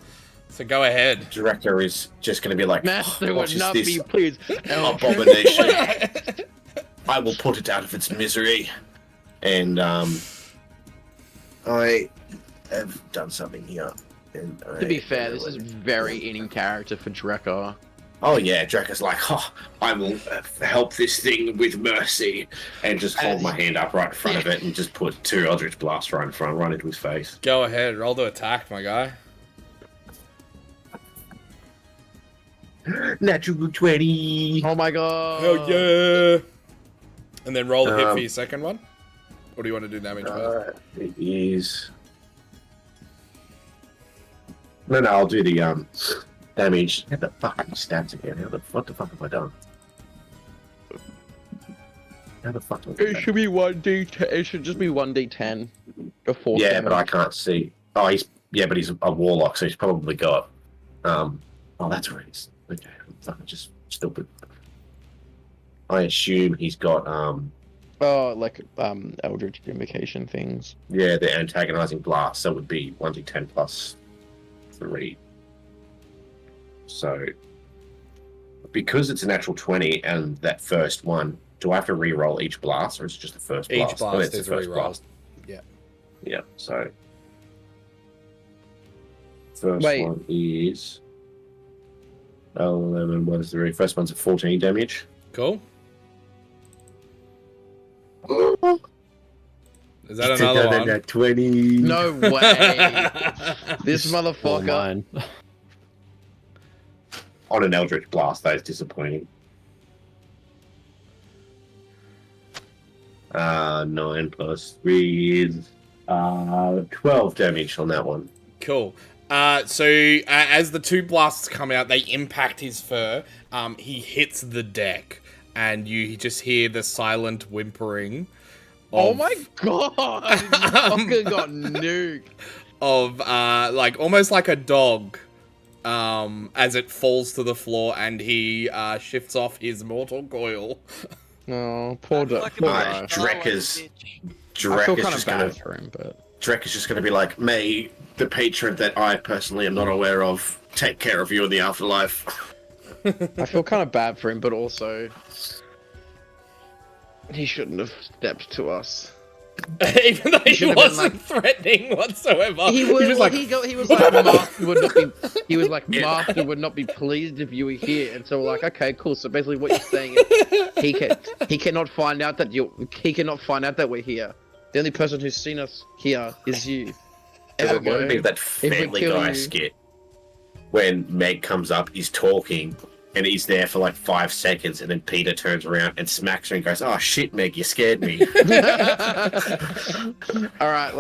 So go ahead. Director is just going to be like, Master what would is not this be pleased. abomination? I will put it out of its misery. And I have done something here. And To be I fair, don't this know is when- very in character for Drekar. Oh yeah, Draca's like, oh, I will help this thing with mercy, and just hold my hand up right in front of it and just put 2 Eldritch Blasts right in front, right into his face. Go ahead, roll to attack, my guy. Natural 20. Oh my god! Hell yeah! And then roll the hit for Um, your second one. Or do you want to do damage first? It is. No, I'll do the damage. Get the fucking stats again. What the fuck have I done? How the fuck? Have I It done? should be 1d10. It should just be 1d10. Or 4 Yeah, but I can't see. Oh, but he's a warlock, so he's probably got. Oh, that's right. He's okay. I'm fucking just stupid. I assume he's got Oh, like Eldritch Invocation things. yeah, the antagonizing blast. So it would be 1d10 plus 3. So because it's a natural 20 and that first one, do I have to re-roll each blast, or is it just the first blast? Each blast it's is the first re-rolled. blast. Yeah. Yeah. So first Wait. one is 11 minus 3. First one's a 14 damage. Cool. Is that Just another another one? nat 20. No way! This All motherfucker. mine. On an Eldritch Blast, that is disappointing. 9 plus 3 is 12 damage on that one. Cool. So as the 2 blasts come out, they impact his fur. He hits the deck, and you just hear the silent whimpering. Oh my god! This fucker got nuked. Of like almost like a dog, as it falls to the floor, and he shifts off his mortal coil. Oh, poor guy. Fucking Poor Alright, guy. Drekka's I Drek feel is kind just of gonna bad for him, but Drek is just gonna be like, may the patron that I personally am not aware of take care of you in the afterlife. I feel kind of bad for him, but also he shouldn't have stepped to us. Even though he should've been wasn't threatening whatsoever. He was like, he was like Master would not be. He was like Master would not be pleased if you were here, and so we're like, okay, cool. So basically, what you're saying is he cannot find out that we're here. The only person who's seen us here is you. It Ergo, reminded me of that we Family kill Guy you- skit when Meg comes up, he's talking, and he's there for like 5 seconds, and then Peter turns around and smacks her and goes, "Oh shit, Meg, you scared me." All right,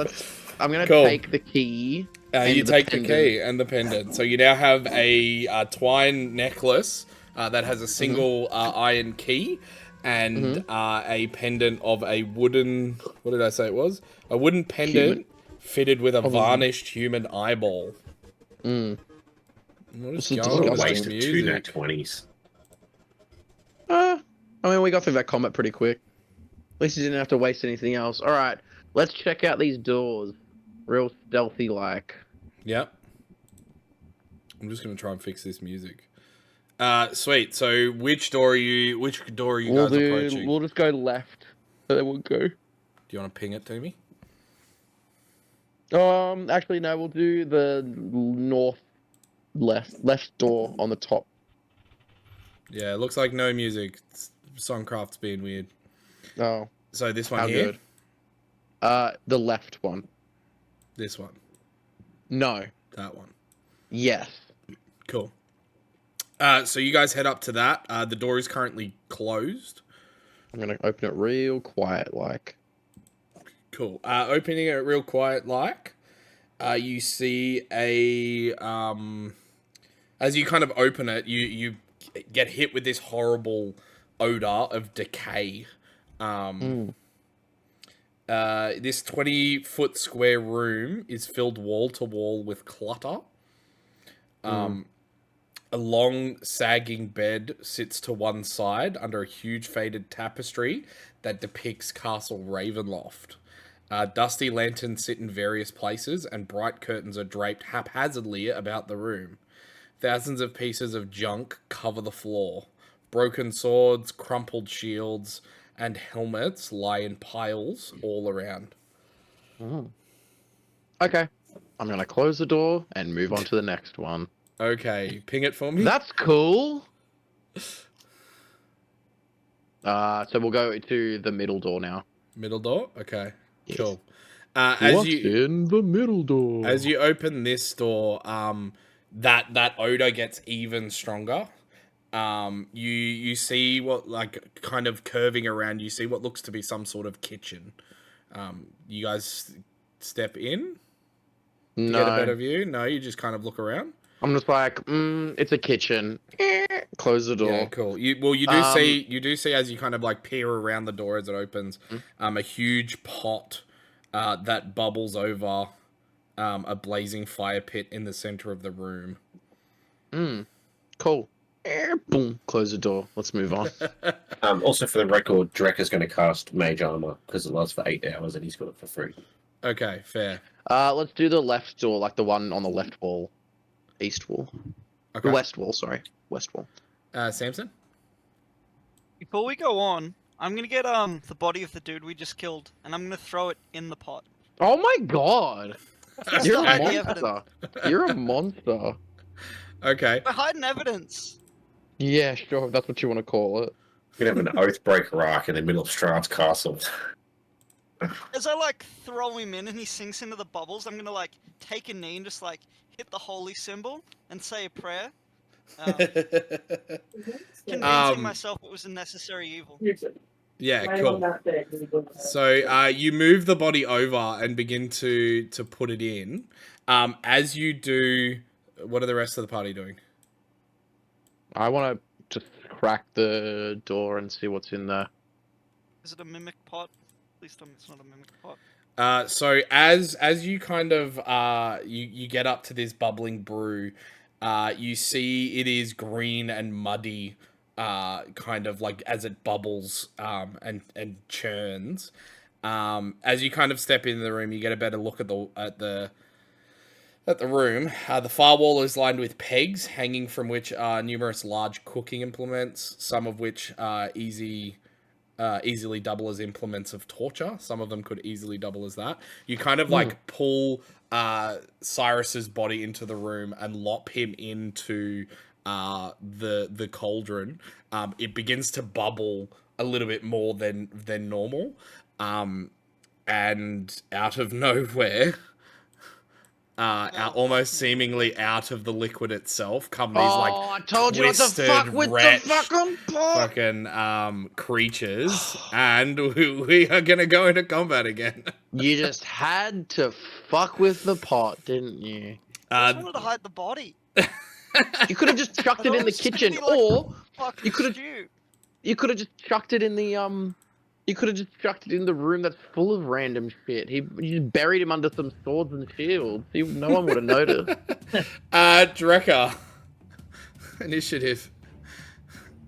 I'm gonna Cool. take the key. and you the take pendant. the key and the pendant. So you now have a twine necklace that has a single iron key and a pendant of a wooden. What did I say it was? A wooden pendant fitted with a varnished human eyeball. Mm. What is This is going What on a with waste the of 2 nat music? 20s. I mean, we got through that combat pretty quick. At least you didn't have to waste anything else. All right, let's check out these doors. Real stealthy like. Yep. I'm just gonna try and fix this music. Sweet. So which door are you guys approaching? We'll just go left. So then we'll go. Do you want to ping it to me? Actually, no. We'll do the left door on the top. Yeah, it looks like no music. Songcraft's being weird. Oh, So this one how here? good. The left one. This one. No. That one. Yes. Cool. So you guys head up to that. The door is currently closed. I'm gonna open it real quiet, like. Cool. Opening it real quiet like. You see a as you kind of open it, you get hit with this horrible odor of decay. This 20-foot square room is filled wall to wall with clutter. A long, sagging bed sits to one side under a huge faded tapestry that depicts Castle Ravenloft. Dusty lanterns sit in various places, and bright curtains are draped haphazardly about the room. Thousands of pieces of junk cover the floor. Broken swords, crumpled shields, and helmets lie in piles all around. Okay. I'm gonna close the door and move on to the next one. Okay, ping it for me. That's cool. So we'll go to the middle door now. Middle door. Okay, Yes. cool. What's in the middle door? As you open this door, that odor gets even stronger. You see what, like, kind of curving around. You see what looks to be some sort of kitchen. You guys step in to get a better view. No, you just kind of look around. I'm just like, it's a kitchen. Close the door. Yeah, cool. You do see as you kind of like peer around the door as it opens, a huge pot that bubbles over a blazing fire pit in the center of the room. Cool. Boom. Close the door. Let's move on. Also, for the record, Drek is going to cast Mage Armor because it lasts for 8 hours and he's got it for free. Okay, fair. Let's do the left door, like the one on the left wall. East wall. Okay. West wall, sorry. West wall. Samson? Before we go on, I'm gonna get the body of the dude we just killed, and I'm gonna throw it in the pot. Oh my god! You're a Hide the monster. You're a monster. Okay. We're hiding evidence. Yeah, sure, if that's what you want to call it. We're going to have an Oathbreaker arc in the middle of Strahd's castle. As I like throw him in and he sinks into the bubbles, I'm gonna like take a knee and just like hit the holy symbol and say a prayer, convincing myself it was a necessary evil. Yeah, cool. So you move the body over and begin to put it in. As you do, what are the rest of the party doing? I want to just crack the door and see what's in there. Is it a mimic pot? Please tell me it's not a mimic pot. So as you kind of you get up to this bubbling brew, you see it is green and muddy, kind of like as it bubbles and churns. As you kind of step into the room, you get a better look at the room. The far wall is lined with pegs, hanging from which are numerous large cooking implements, some of which easily double as implements of torture. Some of them could easily double as that. You kind of like pull Cyrus's body into the room and lop him into the cauldron. It begins to bubble a little bit more than normal, and out of nowhere, almost seemingly out of the liquid itself, come these I told you not to fuck with the fucking pot! fucking creatures, and we are gonna go into combat again. You just had to fuck with the pot, didn't you? I just wanted to hide the body. You could have just chucked it in the kitchen, or you could have just chucked it in the You could have just chucked it in the room that's full of random shit. You just buried him under some swords and shields. No one would have noticed. Drekker. Initiative.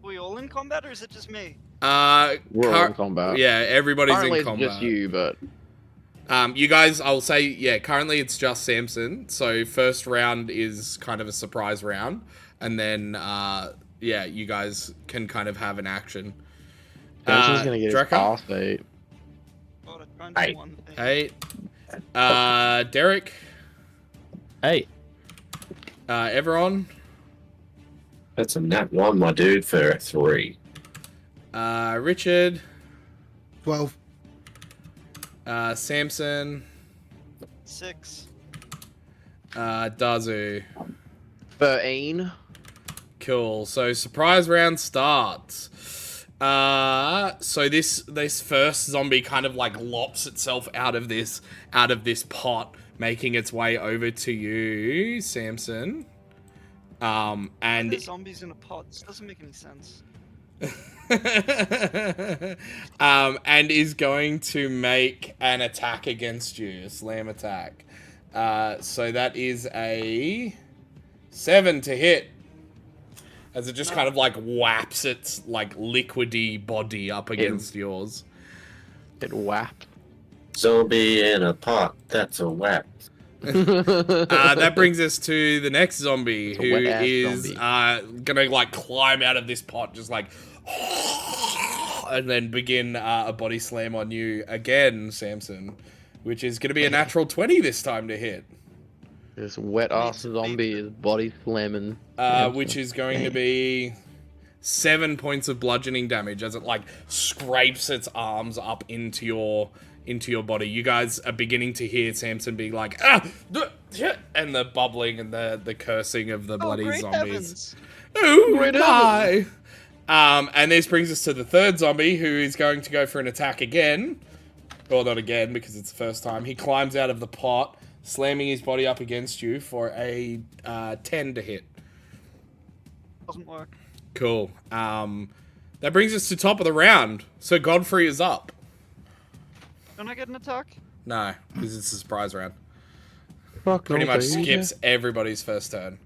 Are we all in combat, or is it just me? We're all in combat. Yeah, everybody's Currently in combat. It's just you, but you guys, I'll say, yeah, currently it's just Samson. So first round is kind of a surprise round, and then yeah, you guys can kind of have an action. Samson's gonna get his Drekker? ass ate. God, I'm trying to do one thing. 8. Derek. Hey. Everon. That's a nat 1, my dude, for 3. Richard. 12. Samson. 6. Dazu. 13. Cool. So surprise round starts. So this first zombie kind of like lops itself out of this pot, making its way over to you, Samson. And There's zombies in a pot. This doesn't make any sense. and is going to make an attack against you, a slam attack. So that is a 7 to hit. As it just kind of like whaps its like liquidy body up against yours. It whapped. Zombie in a pot. That's a whap. That brings us to the next zombie, It's a who wet-ass is gonna like climb out of this pot, just like, and then begin a body slam on you again, Samson, which is gonna be a natural 20 this time to hit. This wet ass Needs to zombie is body slamming. Which is going to be 7 points of bludgeoning damage as it like scrapes its arms up into your body. You guys are beginning to hear Samson being like, and the bubbling and the cursing of the bloody great zombies. heavens. Ooh, Great die! And this brings us to the third zombie, who is going to go for an attack again. Well, not again, because it's the first time. He climbs out of the pot, slamming his body up against you for a 10 to hit. Doesn't work. Cool. That brings us to top of the round. So Godfrey is up. Don't I get an attack? No, because it's a surprise round. Fuck Pretty much zombies. skips everybody's first turn.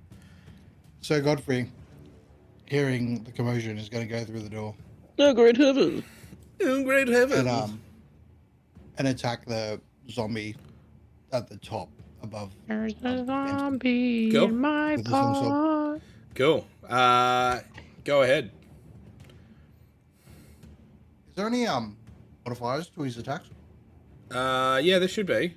So Godfrey, hearing the commotion, is going to go through the door Oh, great heavens. Oh, great heavens. and attack the zombie at the top above. There's a zombie Go. in my With the same pot. Cool. Go ahead. Is there any modifiers to his attacks? Yeah, there should be.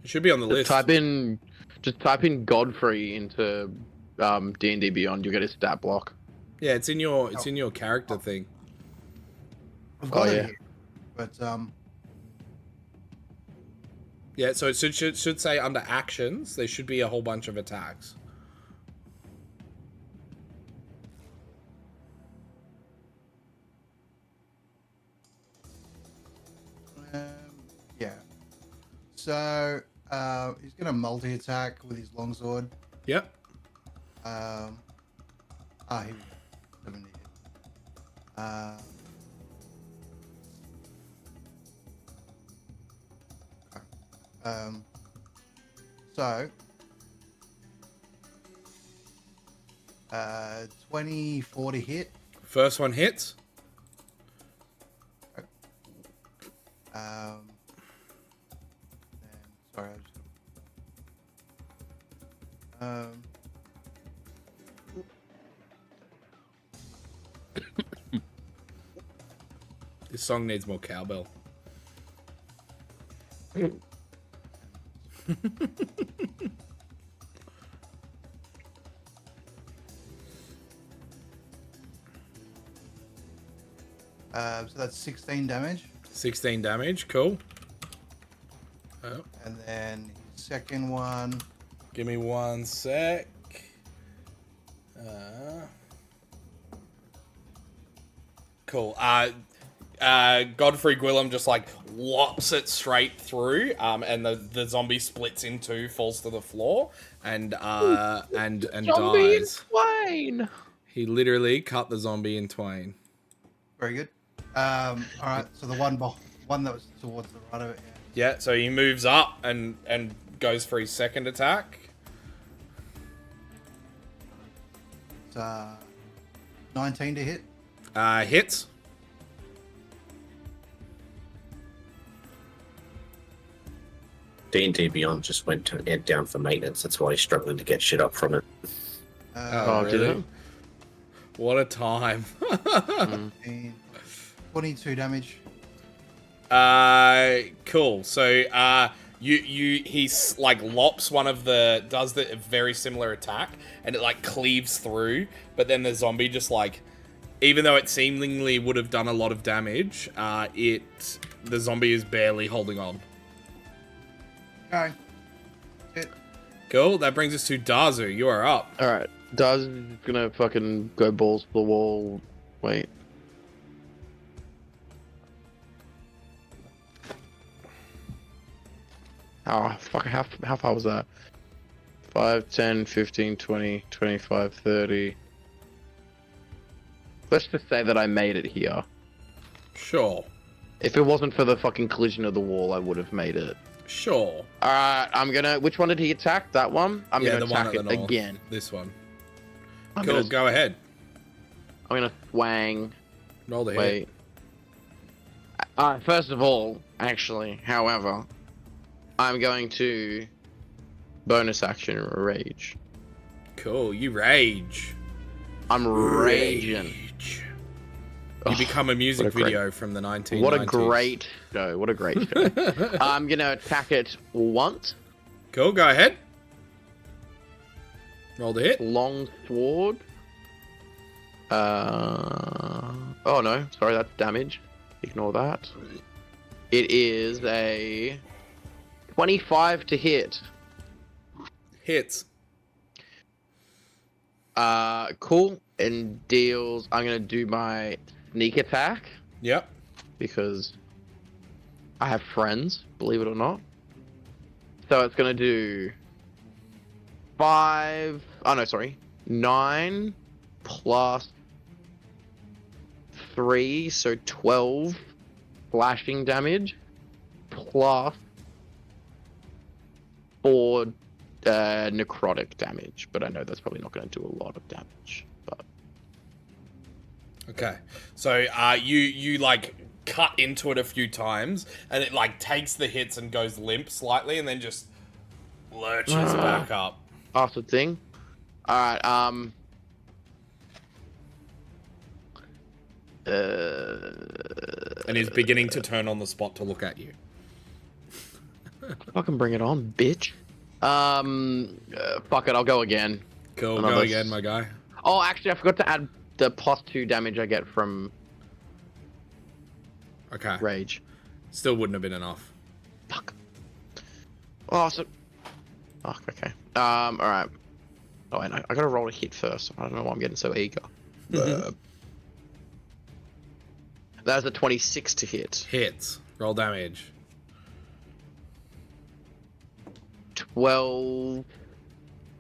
It should be on the Just list. type in Godfrey into D&D Beyond. You'll get his stat block. Yeah, it's in your character thing. I've got Oh, it yeah. here, but Yeah, so it should say under actions, there should be a whole bunch of attacks. yeah. So he's going to multi-attack with his longsword. Yep. Here we go. 70 hit. So 20-40 hit. First one hits. And, sorry, I just This song needs more cowbell. so that's 16 damage. 16 damage. Cool. Oh, And then second one, give me 1 sec. Cool. Godfrey Gwillem just like lops it straight through, and the zombie splits in two, falls to the floor, and Zombie in dies. twain. He literally cut the zombie in twain. very good. All right, so the one that was towards the right of it. Yeah, so he moves up and goes for his second attack. It's 19 to hit. Hits. D&D Beyond just went to Ed down for maintenance. That's why he's struggling to get shit up from it. Oh, did it? What a time. 22 damage. Cool. So, he's like lops does the very similar attack, and it like cleaves through, but then the zombie just like, even though it seemingly would have done a lot of damage, the zombie is barely holding on. Okay. Hit. Cool. That brings us to Dazu. You are up. All right, Daz is gonna fucking go balls to the wall. Wait. Oh, fuck, how far was that? 5, 10, 15, 20, 25, 30. Let's just say that I made it here. Sure. If it wasn't for the fucking collision of the wall, I would have made it. Sure. Alright, I'm gonna... Which one did he attack? That one? I'm Yeah, gonna the one attack at it the north. again. This one. I'm Cool. gonna, Go ahead. I'm gonna swang. Roll the hit. Wait. First of all, actually, however, I'm going to bonus action rage. Cool. You rage. I'm raging. Rage. Oh, You become a music what a great- video from the 1990s. What a great show. What a great show. I'm gonna attack it once. Cool. Go ahead. Roll the hit. long sword. Oh no, sorry, that's damage. Ignore that. It is a 25 to hit. Hits. Cool. And deals. I'm gonna do my sneak attack Yep. because I have friends, believe it or not. So it's gonna do 9 plus 3, so 12 slashing damage, plus 4 necrotic damage. But I know that's probably not going to do a lot of damage. But Okay. So you like cut into it a few times, and it like takes the hits and goes limp slightly, and then just lurches back up. after thing. All right. And is beginning to turn on the spot to look at you. Fucking bring it on, bitch. Fuck it, I'll go again. Cool, Another go again, my guy. Oh, actually, I forgot to add the +2 damage I get from Okay. rage. Still wouldn't have been enough. Fuck. Oh, so. Fuck. Okay. All right. Oh, and I gotta roll a hit first. I don't know why I'm getting so eager. That's a 26 to hit. Hits. Roll damage. 12.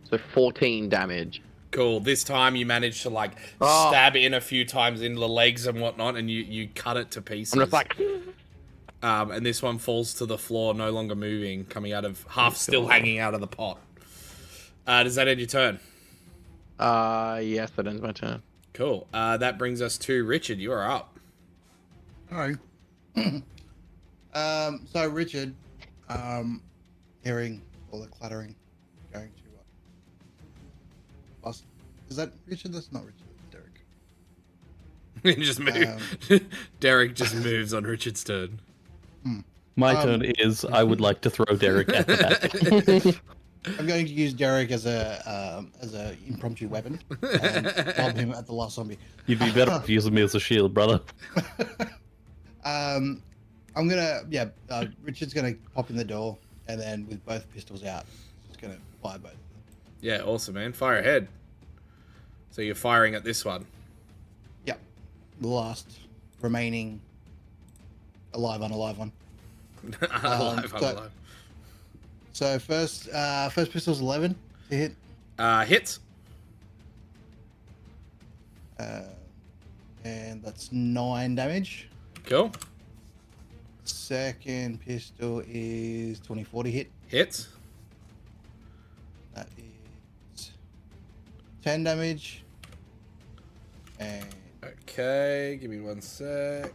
So 14 damage. Cool. This time you manage to like stab in a few times into the legs and whatnot, and you cut it to pieces. I'm just like. And this one falls to the floor, no longer moving, coming out of still hanging out of the pot. Does that end your turn? Yes, that ends my turn. Cool. That brings us to Richard. You are up. Hi. So Richard, hearing all the clattering, going to bust. Is that Richard? That's not Richard. That's Derek. Just move. Derek just moves on Richard's turn. My turn is I would like to throw Derek at the back. I'm going to use Derek as a impromptu weapon and bob him at the last zombie. You'd be better off using me as a shield, brother. I'm gonna Richard's gonna pop in the door and then with both pistols out, just gonna fire both. Yeah, awesome, man. Fire ahead. So you're firing at this one. Yep, the last remaining unalive one. Alive. So first pistol's 11 to hit. Hits. And that's 9 damage. Cool. Second pistol is 24 to hit. Hits. That is 10 damage. And Okay, give me 1 sec.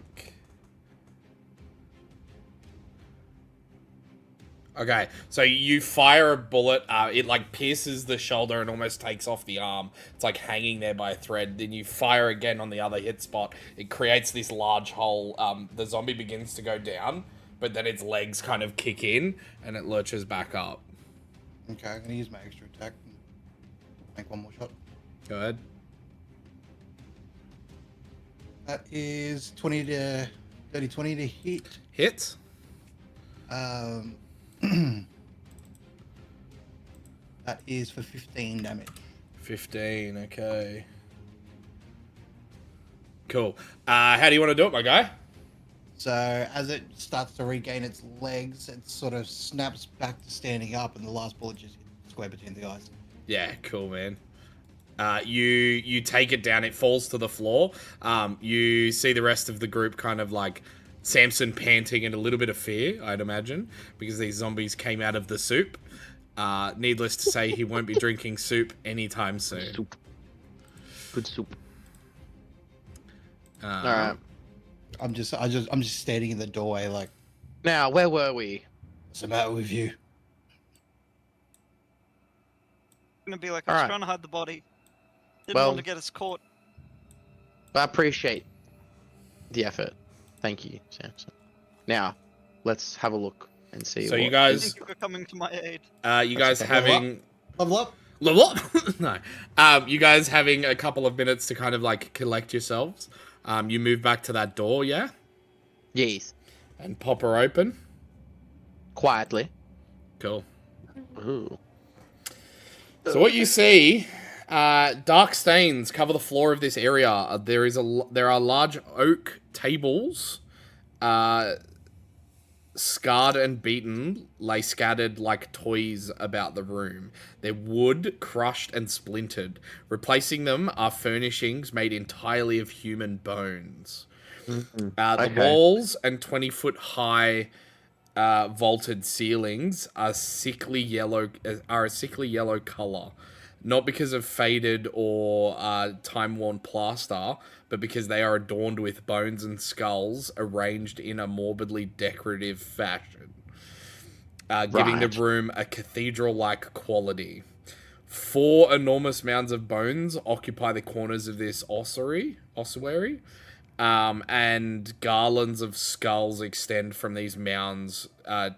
Okay, so you fire a bullet, it like pierces the shoulder and almost takes off the arm. It's like hanging there by a thread. Then you fire again on the other hit spot. It creates this large hole. The zombie begins to go down, but then its legs kind of kick in and it lurches back up. okay, I'm gonna use my extra attack and make one more shot. Go ahead. That is 20 to hit. Hits. That is for 15 damage. 15, okay. Cool. How do you want to do it, my guy? So as it starts to regain its legs, it sort of snaps back to standing up, and the last bullet just hits square between the eyes. Yeah, cool, man. You take it down. It falls to the floor. You see the rest of the group kind of like Samson panting in a little bit of fear, I'd imagine, because these zombies came out of the soup. Needless to say, he won't be drinking soup anytime soon. Soup. Good soup. All Alright. I'm just standing in the doorway, like, Now, where were we? what's the matter with you? Gonna be like, I was Alright. trying to hide the body. Didn't Well- want to get us caught. I appreciate the effort. Thank you, Samson. Now, let's have a look and see. So you what- guys, Thank you for coming to my aid. you guys okay. having Level up? What? No. You guys having a couple of minutes to kind of like collect yourselves. You move back to that door, yeah? Yes. And pop her open. Quietly. Cool. Ooh. So what you see, dark stains cover the floor of this area. There are large oak tables, scarred and beaten, lay scattered like toys about the room. Their wood crushed and splintered. Replacing them are furnishings made entirely of human bones. Mm-hmm. The walls and 20-foot high vaulted ceilings are a sickly yellow color, not because of faded or time-worn plaster, but because they are adorned with bones and skulls arranged in a morbidly decorative fashion, giving the room a cathedral-like quality. 4 enormous mounds of bones occupy the corners of this ossuary, and garlands of skulls extend from these mounds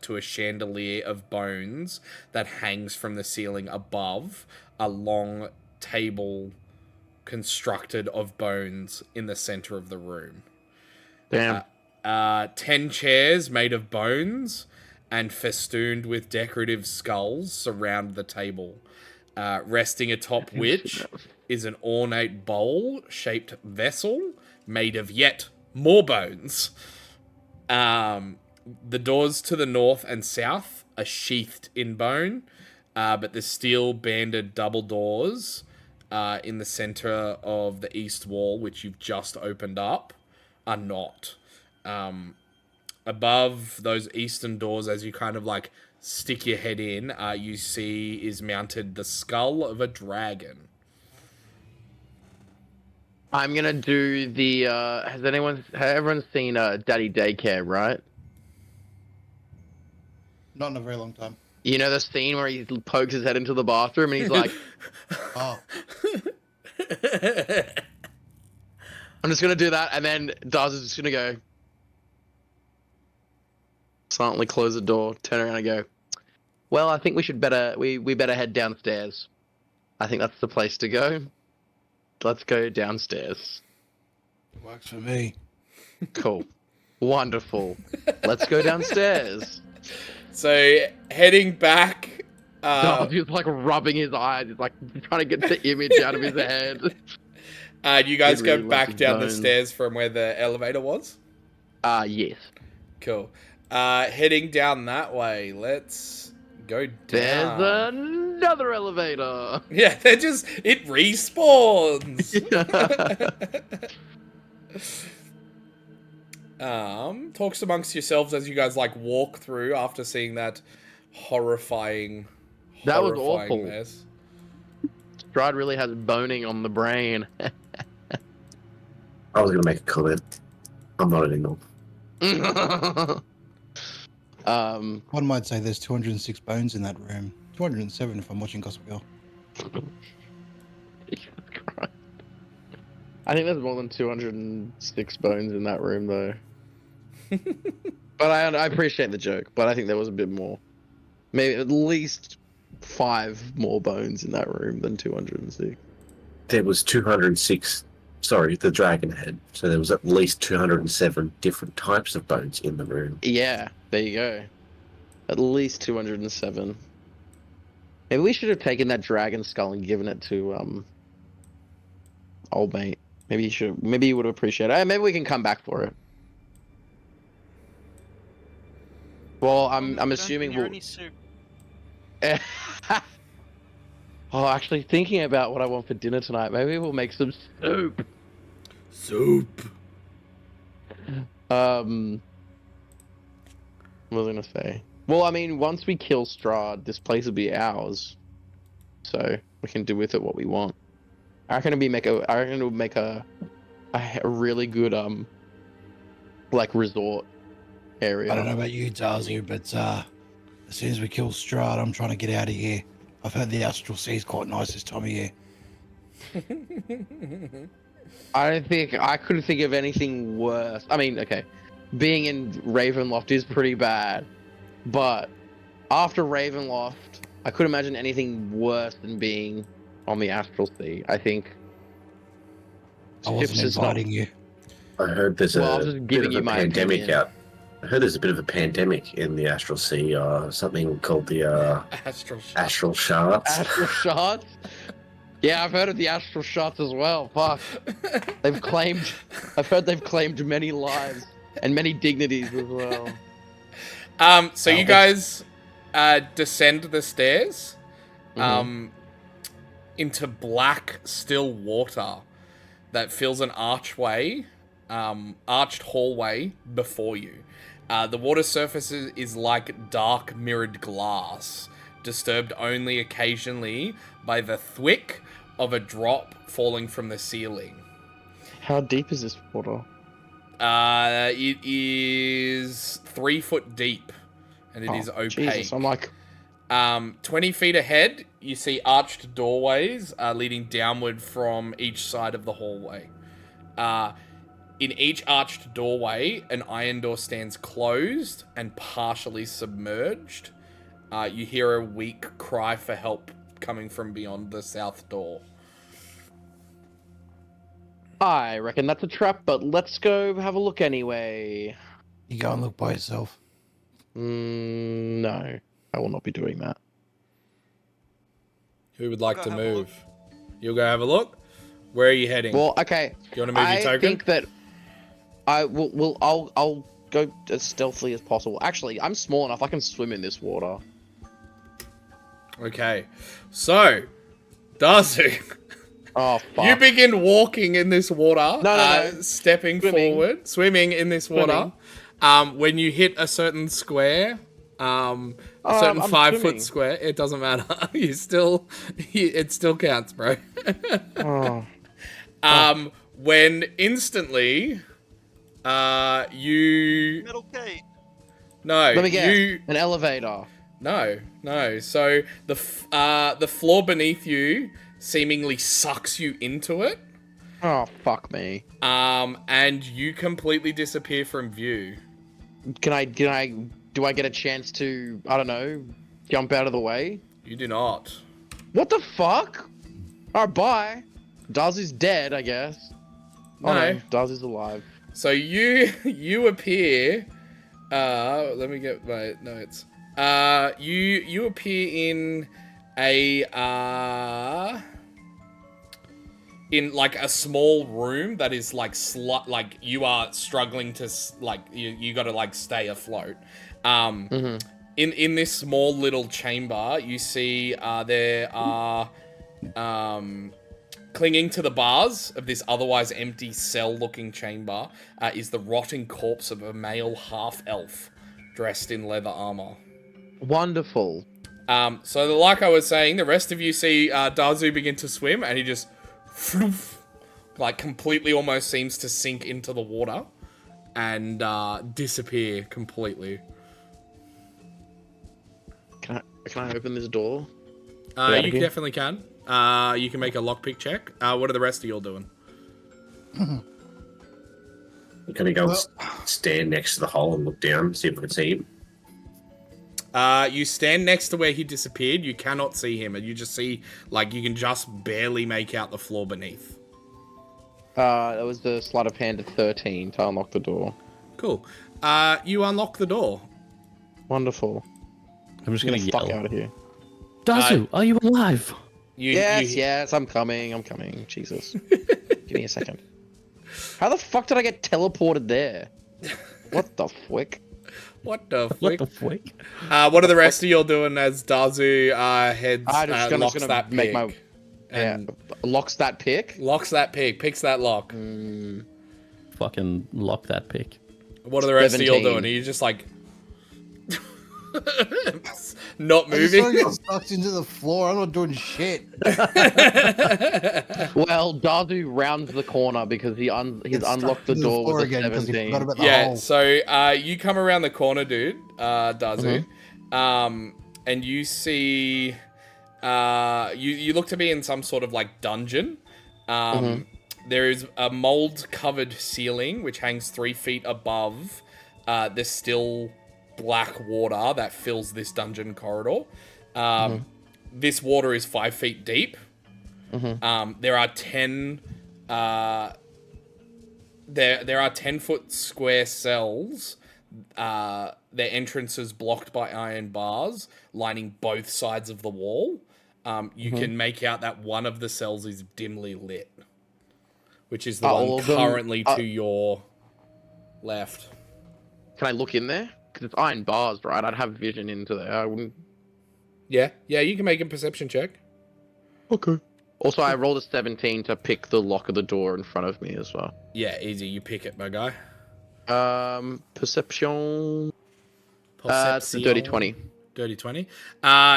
to a chandelier of bones that hangs from the ceiling above a long table constructed of bones in the center of the room. Damn. 10 chairs made of bones and festooned with decorative skulls surround the table. Resting atop which is an ornate bowl-shaped vessel made of yet more bones. The doors to the north and south are sheathed in bone, but the steel-banded double doors in the center of the east wall, which you've just opened up, are not. Above those eastern doors, as you kind of like stick your head in, you see is mounted the skull of a dragon. I'm gonna do the. Has everyone seen Daddy Daycare, right? Not in a very long time. You know the scene where he pokes his head into the bathroom and he's like, Oh, "I'm just gonna do that," and then Daz is just gonna go, silently close the door, turn around and go, "Well, I think we better head downstairs. I think that's the place to go. Let's go downstairs." works for me. Cool. Wonderful. Let's go downstairs. So, heading back... He's like rubbing his eyes. He's like trying to get the image out of his head. you guys He go really back loves his down the bones. stairs from where the elevator was? Yes. Cool. Heading down that way. Let's go down. There's another elevator. Yeah, it respawns. Talks amongst yourselves as you guys like walk through after seeing that horrifying Was awful. mess. Strahd really has boning on the brain. I was going to make a comment. I'm not anymore. One might say there's 206 bones in that room. 207 if I'm watching Gossip Girl. Jesus Christ. I think there's more than 206 bones in that room, though. But I appreciate the joke, but I think there was a bit more. Maybe at least 5 more bones in that room than 206. There was 206, sorry, the dragon head. So there was at least 207 different types of bones in the room. Yeah, there you go. At least 207. Maybe we should have taken that dragon skull and given it to old mate. Maybe he would appreciate it. Maybe we can come back for it. Well, I'm assuming we'll. Any soup. Oh, actually, thinking about what I want for dinner tonight, maybe we'll make some soup. Soup. What was I gonna say? Well, I mean, once we kill Strahd, this place will be ours, so we can do with it what we want. I reckon it'll make a really good like resort area. I don't know about you, Darcy, but as soon as we kill Strahd, I'm trying to get out of here. I've heard the Astral Sea's quite nice this time of year. I couldn't think of anything worse. I mean, okay, being in Ravenloft is pretty bad, but after Ravenloft, I couldn't imagine anything worse than being on the astral sea. I think. I It's wasn't just not- inviting you. I heard there's Well, I'm a just bit giving of you a my pandemic opinion. out. I heard there's a bit of a pandemic in the astral sea, something called the Astral shot. astral shards. Astral shots? Yeah, I've heard of the astral shots as well. Fuck. I've heard they've claimed many lives and many dignities as well. So you guys descend the stairs into black, still water that fills an arched hallway before you. The water surface is like dark mirrored glass, disturbed only occasionally by the thwick of a drop falling from the ceiling. How deep is this water? It is 3 foot deep, and it is opaque. Jesus, I'm like, 20 feet ahead, you see arched doorways leading downward from each side of the hallway. In each arched doorway, an iron door stands closed and partially submerged. You hear a weak cry for help coming from beyond the south door. I reckon that's a trap, but let's go have a look anyway. You go and look by yourself. No, I will not be doing that. Who would like I'll to go have a move? You'll go have a look? Where are you heading? Well, okay. You want to move your I token? think that I'll go as stealthily as possible. Actually, I'm small enough. I can swim in this water. Okay. So, Darzu, Oh fuck! you begin walking in this water. No. Stepping Swimming. forward, swimming in this water. When you hit a certain square, a certain I'm 5 foot swimming. square, it doesn't matter. It still counts, bro. Oh. When instantly, you Metal Kate. no, Let me guess. you An elevator. no. So the floor beneath you seemingly sucks you into it, Oh fuck me! and you completely disappear from view. Do I get a chance to, I don't know, jump out of the way? You do not. What the fuck? Alright, bye. Darzy's dead, I guess. Oh No. no, Darzy's alive. So you appear. Let me get my notes. You appear in in like a small room that is like like you are struggling to you got to like stay afloat. In this small little chamber, you see there are clinging to the bars of this otherwise empty cell-looking chamber is the rotting corpse of a male half-elf dressed in leather armor. Wonderful. So like I was saying, the rest of you see Darzu begin to swim, and he just floof, like completely almost seems to sink into the water and disappear completely. Can I open this door? You definitely can. You can make a lockpick check. What are the rest of y'all doing? I'm gonna go stand next to the hole and look down, see if I can see him. You stand next to where he disappeared. You cannot see him, and you just see, like, you can just barely make out the floor beneath. That was the sleight of hand of 13 to unlock the door. Cool. You unlock the door. Wonderful. I'm just Get gonna the fuck yell. out of here. Dazu, are you alive? Yes, I'm coming. Jesus. Give me a second. How the fuck did I get teleported there? What the flick? What the What flick? the flick? What are the rest of y'all doing as Darzu heads locks gonna that make pick? my And locks that pick. locks that pick, picks that lock. Fucking lock that pick. What are the rest of y'all 17. doing? Are you just like not I just wanna moving? get sucked into the floor. I'm not doing shit. Well, Darzu rounds the corner because he's unlocked the Into door floor with a again 'cause he 17. forgot about the Yeah, hole. so you come around the corner, dude, Dazu, and you see, you look to be in some sort of like dungeon. There is a mold-covered ceiling which hangs 3 feet above the still black water that fills this dungeon corridor. this water is 5 feet deep. There are 10. There are 10-foot square cells. Their entrances blocked by iron bars, lining both sides of the wall. You can make out that one of the cells is dimly lit, which is the one currently to your left. Can I look in there? Because it's iron bars, right? I'd have vision into there. I wouldn't. Yeah, you can make a perception check. Okay. Also, I rolled a 17 to pick the lock of the door in front of me as well. Yeah, easy. You pick it, my guy. Perception. It's a dirty 20. Dirty 20.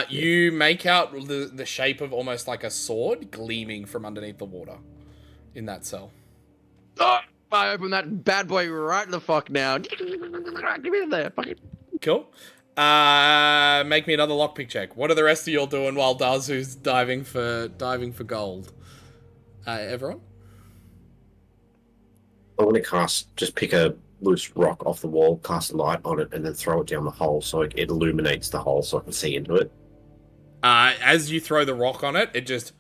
You make out the shape of almost like a sword gleaming from underneath the water in that cell. Oh, I open that bad boy right the fuck now. Give me there. Fuck it. Cool. Make me another lockpick check. What are the rest of you all doing while Dazu's diving for gold? Everyone? I want to just pick a loose rock off the wall, cast a light on it, and then throw it down the hole so it illuminates the hole so I can see into it. As you throw the rock on it, it just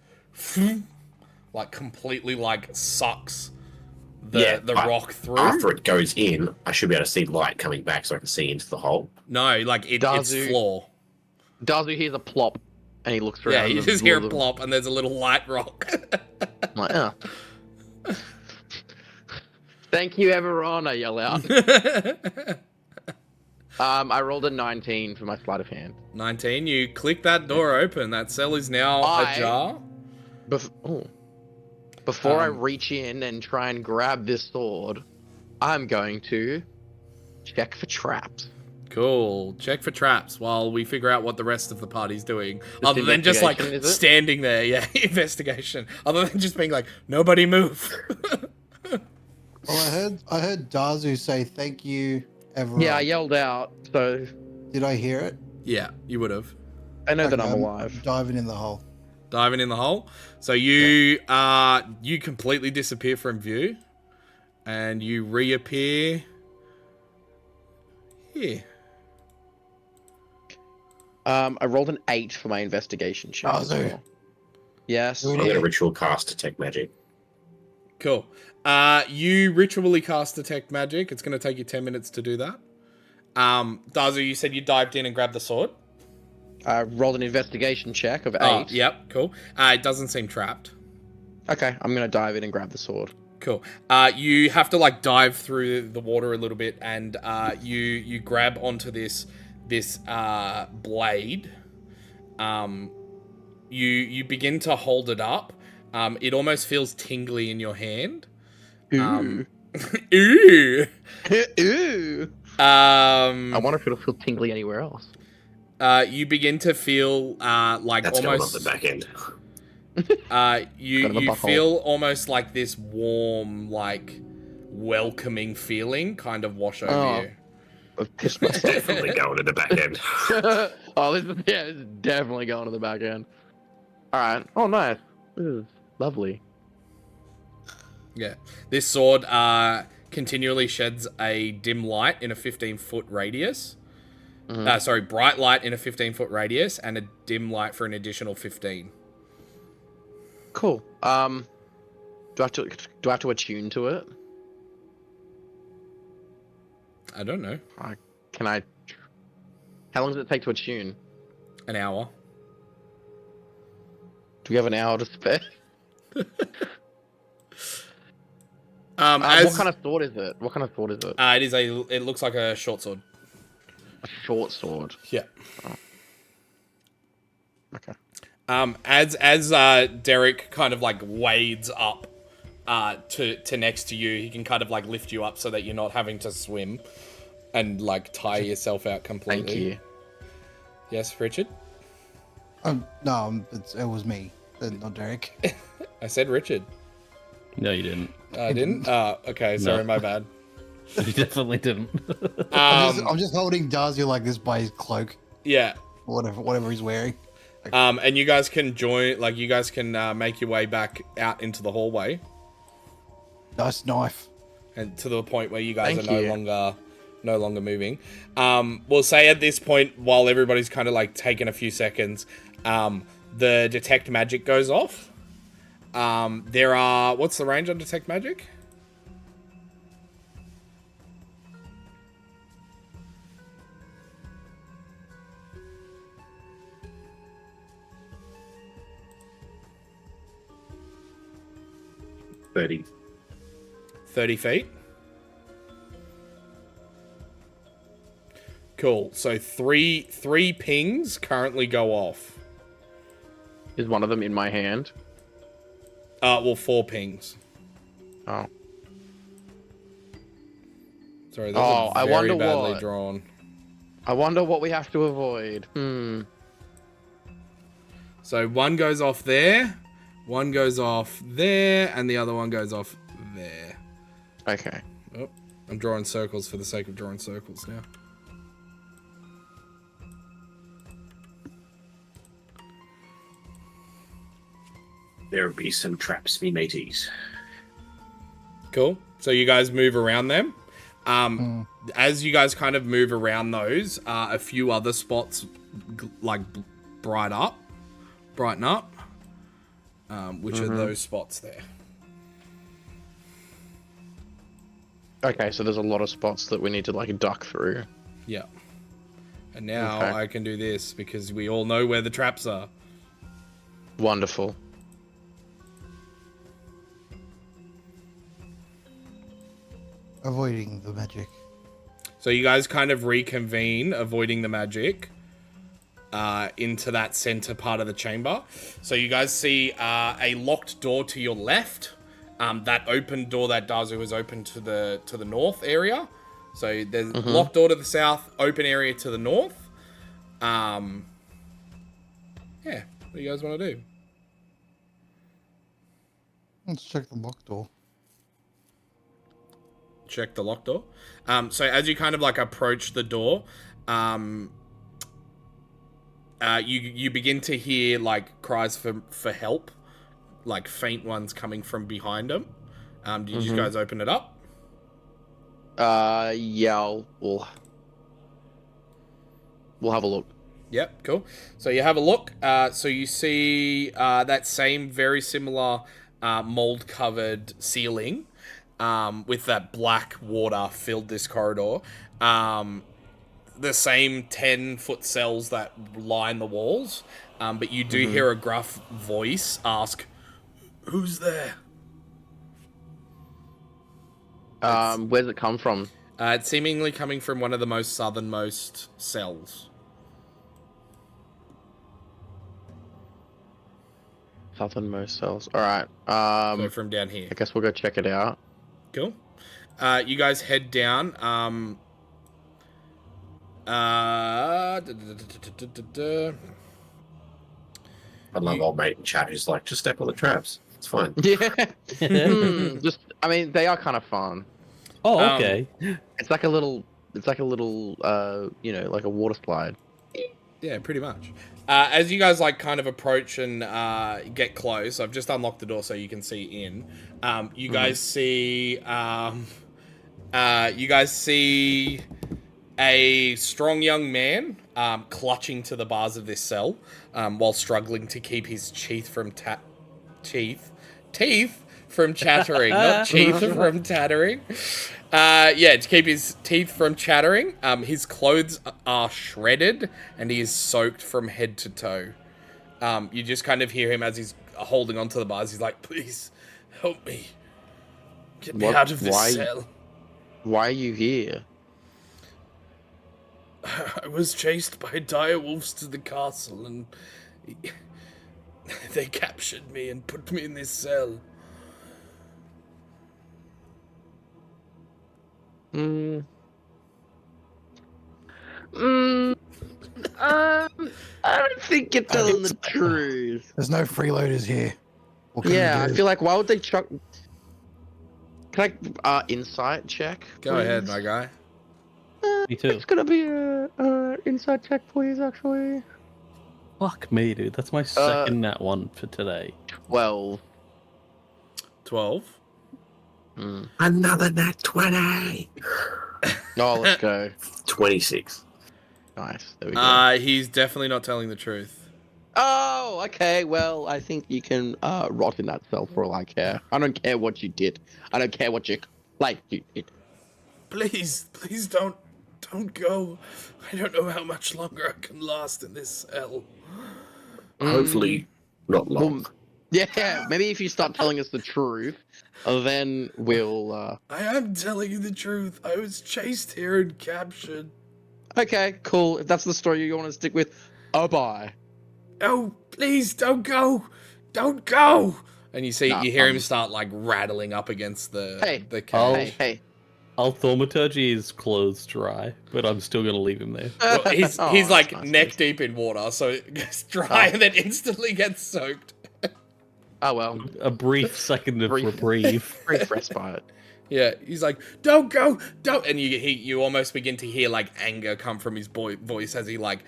like completely like sucks the rock through. After it goes in, I should be able to see light coming back so I can see into the hole. No, like it's floor. Dazu hears a plop, and he looks around. Yeah, you just hear a plop, and there's a little light rock. I'm like, oh. Thank you, everyone, I yell out. I rolled a 19 for my sleight of hand. 19, you click that door open. That cell is now ajar. Before I reach in and try and grab this sword, I'm going to check for traps. Cool. Check for traps while we figure out what the rest of the party's doing. Other than just like standing there. Yeah, investigation. Other than just being like, nobody move. Well, I heard Dazu say thank you, everyone. Yeah, I yelled out, so... Did I hear it? Yeah, you would have. I know that I'm alive. Diving in the hole. Diving in the hole. So you you completely disappear from view. And you reappear here. I rolled an 8 for my investigation check. Dazu. Yes. I'm going to ritual cast Detect Magic. Cool. You ritually cast Detect Magic. It's going to take you 10 minutes to do that. Dazu, you said you dived in and grabbed the sword. I rolled an investigation check of 8. Oh, yep, cool. It doesn't seem trapped. Okay, I'm going to dive in and grab the sword. Cool. You have to like dive through the water a little bit, and you grab onto this blade. You begin to hold it up. It almost feels tingly in your hand. Ooh. Ooh. Ooh. I wonder if it'll feel tingly anywhere else. You begin to feel like That's almost going on the back end. you feel almost like this warm, like welcoming feeling kind of wash over you. I've pissed myself. Definitely going to the back end. This is definitely going to the back end. Alright. Oh, nice. This is lovely. Yeah. This sword continually sheds a dim light in a 15-foot radius. Mm-hmm. Bright light in a 15-foot radius and a dim light for an additional 15. Cool. Do I have to attune to it? I don't know. Can I? How long does it take to attune? An hour. Do we have an hour to spare? What kind of sword is it? It looks like a short sword. A short sword. Yeah. Oh. Okay. As Derek kind of like wades up to next to you, he can kind of like lift you up so that you're not having to swim and like tire yourself out completely. Thank you. Yes, Richard? No, it was me, not Derek. I said Richard. No, you didn't. I didn't? Okay, sorry, my bad. You definitely didn't. I'm just holding Dazu like this by his cloak. Yeah. Whatever he's wearing. And you guys can join, like, you guys can make your way back out into the hallway. Nice knife. And to the point where you guys are no longer moving. We'll say at this point, while everybody's kind of like taking a few seconds, the detect magic goes off. There are... What's the range on detect magic? $30. 30 feet. Cool. So three pings currently go off. Is one of them in my hand? Well, 4 pings. Oh. Sorry, those are I very wonder badly what. drawn. I wonder what we have to avoid. So one goes off there, one goes off there, and the other one goes off there. Okay. Oh, I'm drawing circles for the sake of drawing circles now. There'll be some traps, me mateys. Cool. So you guys move around them. As you guys kind of move around those, a few other spots brighten up. Which are those spots there? Okay, so there's a lot of spots that we need to like duck through. Yeah. And now Okay. I can do this because we all know where the traps are. Wonderful. Avoiding the magic. So you guys kind of reconvene, avoiding the magic, into that center part of the chamber. So you guys see a locked door to your left. That open door that Dazu is open to the north area. So there's locked door to the south, open area to the north. Yeah, what do you guys want to do? Let's check the locked door. Check the locked door. So as you kind of like approach the door, you begin to hear like cries for help, like faint ones coming from behind them. Do you guys open it up? Yeah, we'll have a look. Yep, cool. So you have a look. So you see that same very similar mold-covered ceiling with that black water filled this corridor. The same 10-foot cells that line the walls. But you do hear a gruff voice ask, "Who's there?" Where's it come from? It's seemingly coming from one of the most southernmost cells. Southernmost cells. All right. So from down here. I guess we'll go check it out. Cool. You guys head down. I love old mate in chat who's like, just step on the traps. It's fine. Yeah. I mean, they are kind of fun. Oh, okay. It's like a little, like a water slide. Yeah, pretty much. As you guys like kind of approach and get close, I've just unlocked the door so you can see in. You guys see, a strong young man clutching to the bars of this cell while struggling to keep his teeth from chattering, not teeth from tattering. To keep his teeth from chattering. His clothes are shredded and he is soaked from head to toe. You just kind of hear him as he's holding onto the bars. He's like, "Please help me. Get me out of this cell. Why are you here?" I was chased by dire wolves to the castle and they captured me and put me in this cell." I don't think you're telling the truth. There's no freeloaders here. What can Yeah, we I do? feel like why would they chuck? Can I insight check? Go ahead, please? my guy. Me too. It's gonna be a insight check, please. Actually, Fuck me, dude. That's my second nat one for today. 12. 12. Another nat 20. Oh, let's go. 26. Nice. There we go. He's definitely not telling the truth. Oh, okay. Well, I think you can rot in that cell for all I care. I don't care what you did. I don't care what you did. Please, please don't go. I don't know how much longer I can last in this cell. Hopefully, not long. Well, yeah, maybe if you start telling us the truth, then we'll. I am telling you the truth. I was chased here and captured. Okay, cool. If that's the story you want to stick with, oh bye. Oh, please don't go. Don't go. And you see, Nah, you hear him start like rattling up against the cage. Hey. I'll thaumaturgy his clothes dry, but I'm still gonna leave him there. Well, he's Oh, he's like that's nice. neck deep in water, so it gets dry and then instantly gets soaked. Oh well, A brief second of reprieve. brief respite. Yeah, he's like, "Don't go, don't!" And you almost begin to hear like anger come from his voice as he a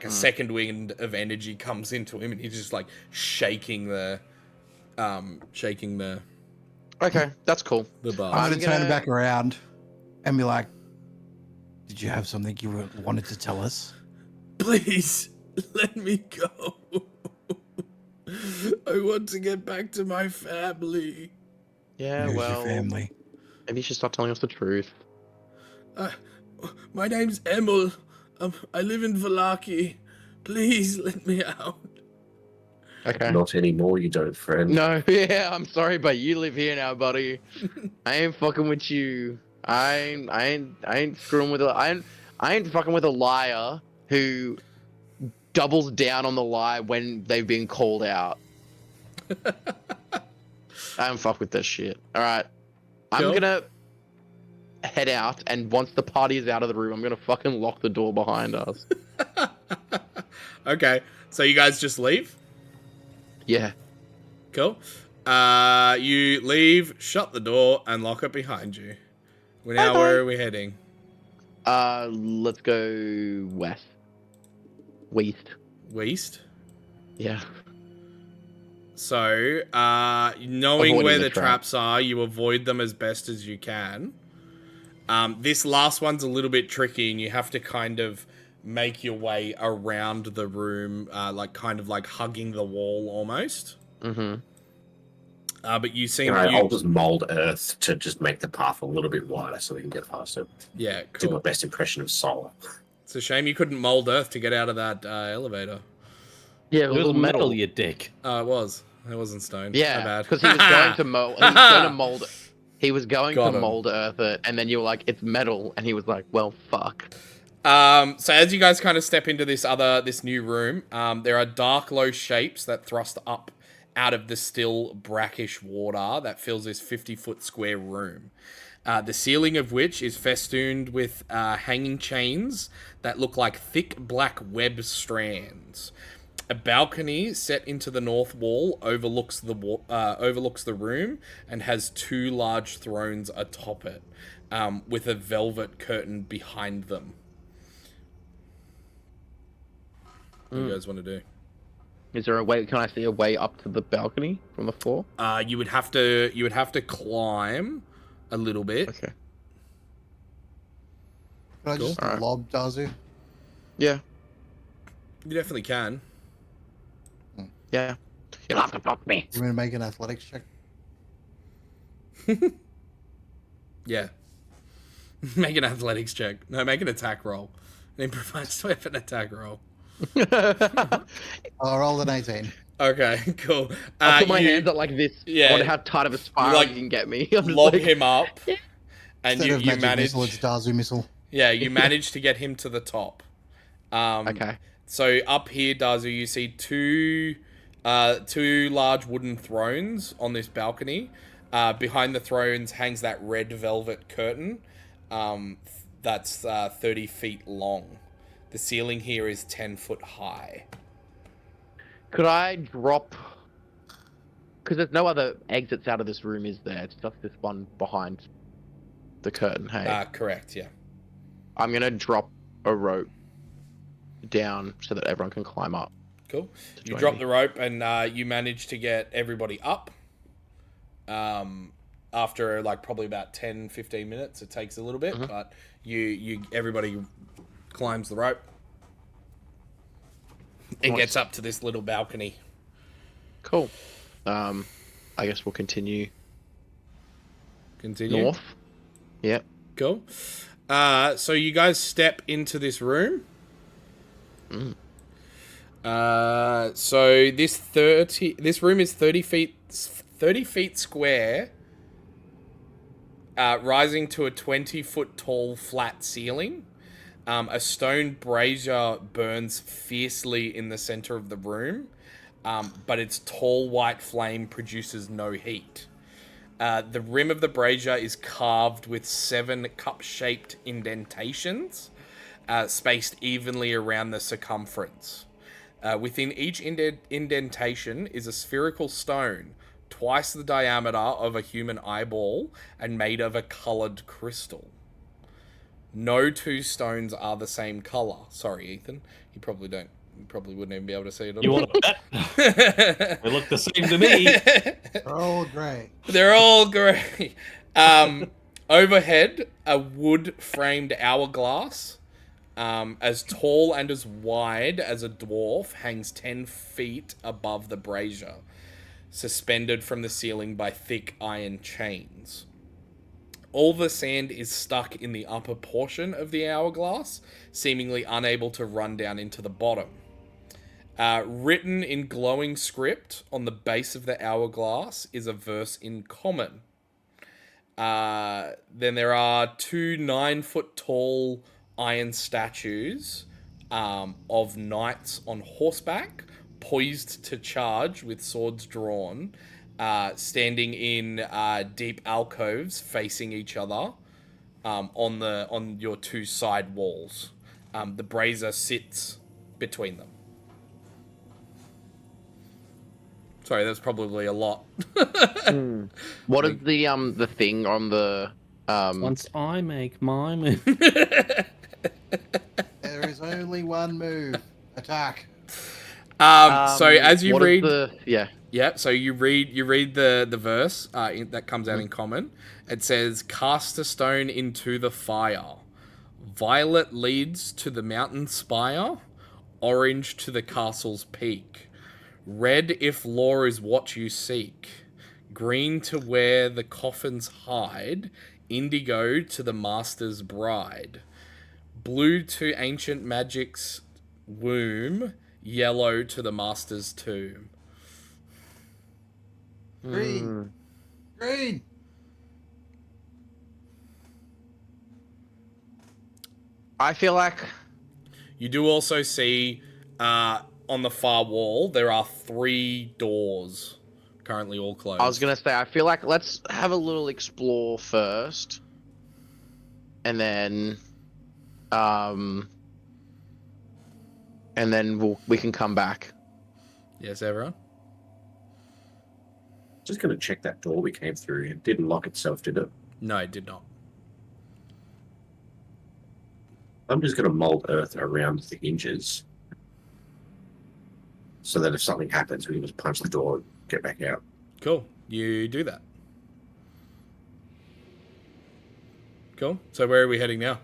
second wind of energy comes into him, and he's just like shaking the. Okay, that's cool. The bar. I'm going to turn gonna- it back around and be like, did you have something you wanted to tell us? Please, let me go. I want to get back to my family. Yeah, Who's well, your family? maybe you should start telling us the truth. My name's Emil. I live in Valaki. Please let me out. Okay. Not anymore, you don't, friend. No, yeah, I'm sorry, but you live here now, buddy. I ain't fucking with you. I ain't screwing with I ain't fucking with a liar who doubles down on the lie when they've been called out. I don't fuck with this shit. All right, I'm Cool. gonna head out, and once the party is out of the room, I'm gonna fucking lock the door behind us. Okay, so you guys just leave? Yeah. Cool. You leave, shut the door, and lock it behind you. Now, where are we heading? Let's go west. West. Yeah. So, knowing Avoiding where the the traps are, you avoid them as best as you can. This last one's a little bit tricky, and you have to kind of make your way around the room, kind of like hugging the wall almost. Mm-hmm. But you seem I'll just mold earth to just make the path a little bit wider so we can get faster. Yeah, Do my cool. best impression of Solar. It's a shame you couldn't mold earth to get out of that elevator. Yeah, It was metal, you dick. Oh, it was. It wasn't stone. My Yeah, bad. because he was going to mold. He was going to mold. He was going Got to him. mold earth it, and then you were like, "It's metal," and he was like, "Well, fuck." So as you guys kind of step into this new room, there are dark, low shapes that thrust up out of the still brackish water that fills this 50-foot square room. The ceiling of which is festooned with hanging chains that look like thick black web strands. A balcony set into the north wall overlooks the room and has two large thrones atop it, with a velvet curtain behind them. What do you guys want to do? Is there a way? Can I see a way up to the balcony from the floor? You would have to climb a little bit. Okay. Can I just Alright. lob Dazu? Yeah. You definitely can. Yeah. You'll have to fuck me. You want to make an athletics check? Yeah. Make an athletics check. No, make an attack roll. An improvised weapon attack roll. I'll roll an 18. Okay, cool. I'll put my you hands up like this. Yeah. I wonder how tight of a spiral like, you can get me. I'm just lob like, him up, and Instead of you magic manage. missile, it's Dazu missile. Yeah, you manage to get him to the top. Okay. So up here, Dazu, you see two large wooden thrones on this balcony. Behind the thrones hangs that red velvet curtain. That's 30 feet long. The ceiling here is 10 foot high. Could I drop? Because there's no other exits out of this room, is there? It's just this one behind the curtain. Hey, Correct, yeah. I'm gonna drop a rope down so that everyone can climb up. Cool. You join drop me. the rope and you manage to get everybody up. After probably about 10, 15 minutes, it takes a little bit, but everybody climbs the rope. It Nice. gets up to this little balcony. Cool. I guess we'll continue Continue. north. Yep. Cool. So you guys step into this room. Mm. So this room is 30 feet square, rising to a 20-foot tall flat ceiling. A stone brazier burns fiercely in the center of the room, but its tall white flame produces no heat. The rim of the brazier is carved with 7 cup-shaped indentations, spaced evenly around the circumference. Within each indentation is a spherical stone, twice the diameter of a human eyeball and made of a colored crystal. No 2 stones are the same color. Sorry, Ethan. You probably wouldn't even be able to see it at You all. want to bet? They look the same to me. They're all great. They're all grey. Overhead, a wood-framed hourglass, as tall and as wide as a dwarf, hangs 10 feet above the brazier, suspended from the ceiling by thick iron chains. All the sand is stuck in the upper portion of the hourglass, seemingly unable to run down into the bottom. Written in glowing script on the base of the hourglass is a verse in common. Then there are 2 9-foot tall iron statues of knights on horseback, poised to charge with swords drawn, standing in deep alcoves facing each other on your 2 side walls. The brazier sits between them. Sorry, that's probably a lot. What is the thing on the Once I make my move. There is only one move. Attack. So as you what is read, yeah. so you read the verse that comes out in common. It says, "Cast a stone into the fire. Violet leads to the mountain spire. Orange to the castle's peak. Red if law is what you seek. Green to where the coffins hide. Indigo to the master's bride. Blue to ancient magic's womb. Yellow to the master's tomb." Green. Green. I feel like You do also see on the far wall there are 3 doors, currently all closed. I was gonna say I feel like let's have a little explore first, and then we can come back. Yes, everyone. Just going to check that door we came through. It didn't lock itself, did it? No, it did not. I'm just going to mold earth around the hinges so that if something happens, we can just punch the door and get back out. Cool. You do that. Cool. So where are we heading now?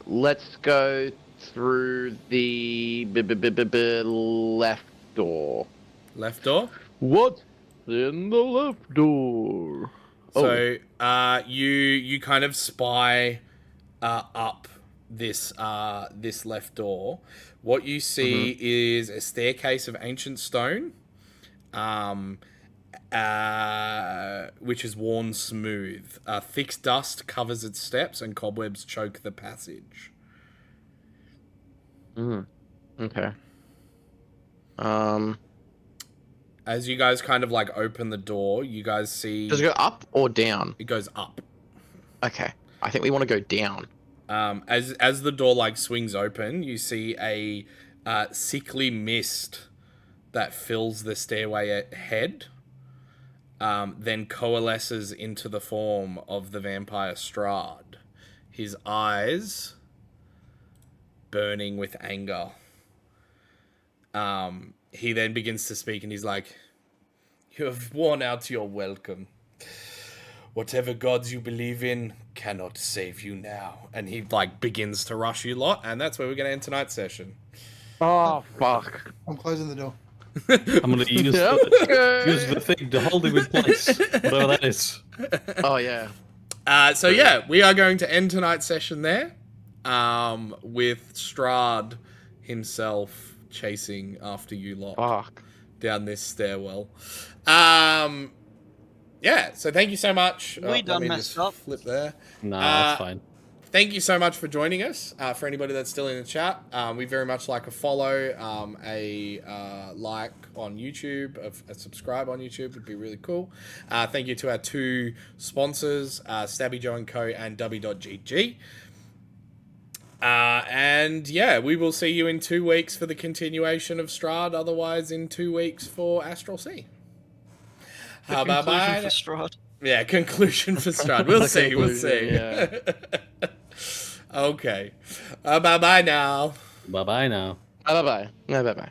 Let's go through the left door. Left door. What's in the left door? So you kind of spy up this left door. What you see is a staircase of ancient stone, which is worn smooth. Thick dust covers its steps, and cobwebs choke the passage. Okay. As you guys kind of like open the door, you guys see Does it go up or down? it goes up. Okay. I think we want to go down. As the door like swings open, you see a sickly mist that fills the stairway ahead, then coalesces into the form of the vampire Strahd, his eyes burning with anger. He then begins to speak, and he's like, "You have worn out your welcome. Whatever gods you believe in cannot save you now." And he like begins to rush you lot, and that's where we're going to end tonight's session. Oh fuck. I'm closing the door. I'm gonna use the thing to hold him in place, whatever that is. Oh yeah. So yeah, we are going to end tonight's session there, with Strahd himself chasing after you lot Fuck. down this stairwell. Yeah, so thank you so much. We Let done me messed just up. Flip there. Nah, that's fine. Thank you so much for joining us. For anybody that's still in the chat, we very much like a follow, a like on YouTube, a subscribe on YouTube would be really cool. Thank you to our two sponsors, Stabby Joe & Co. and W.GG. And yeah, we will see you in 2 weeks for the continuation of Strahd, otherwise in 2 weeks for Astral Sea. Conclusion Bye-bye. for Strahd. Yeah, conclusion for Strahd. We'll see, we'll see. Yeah. Okay. Bye-bye now. Bye bye now. Bye bye. Bye bye.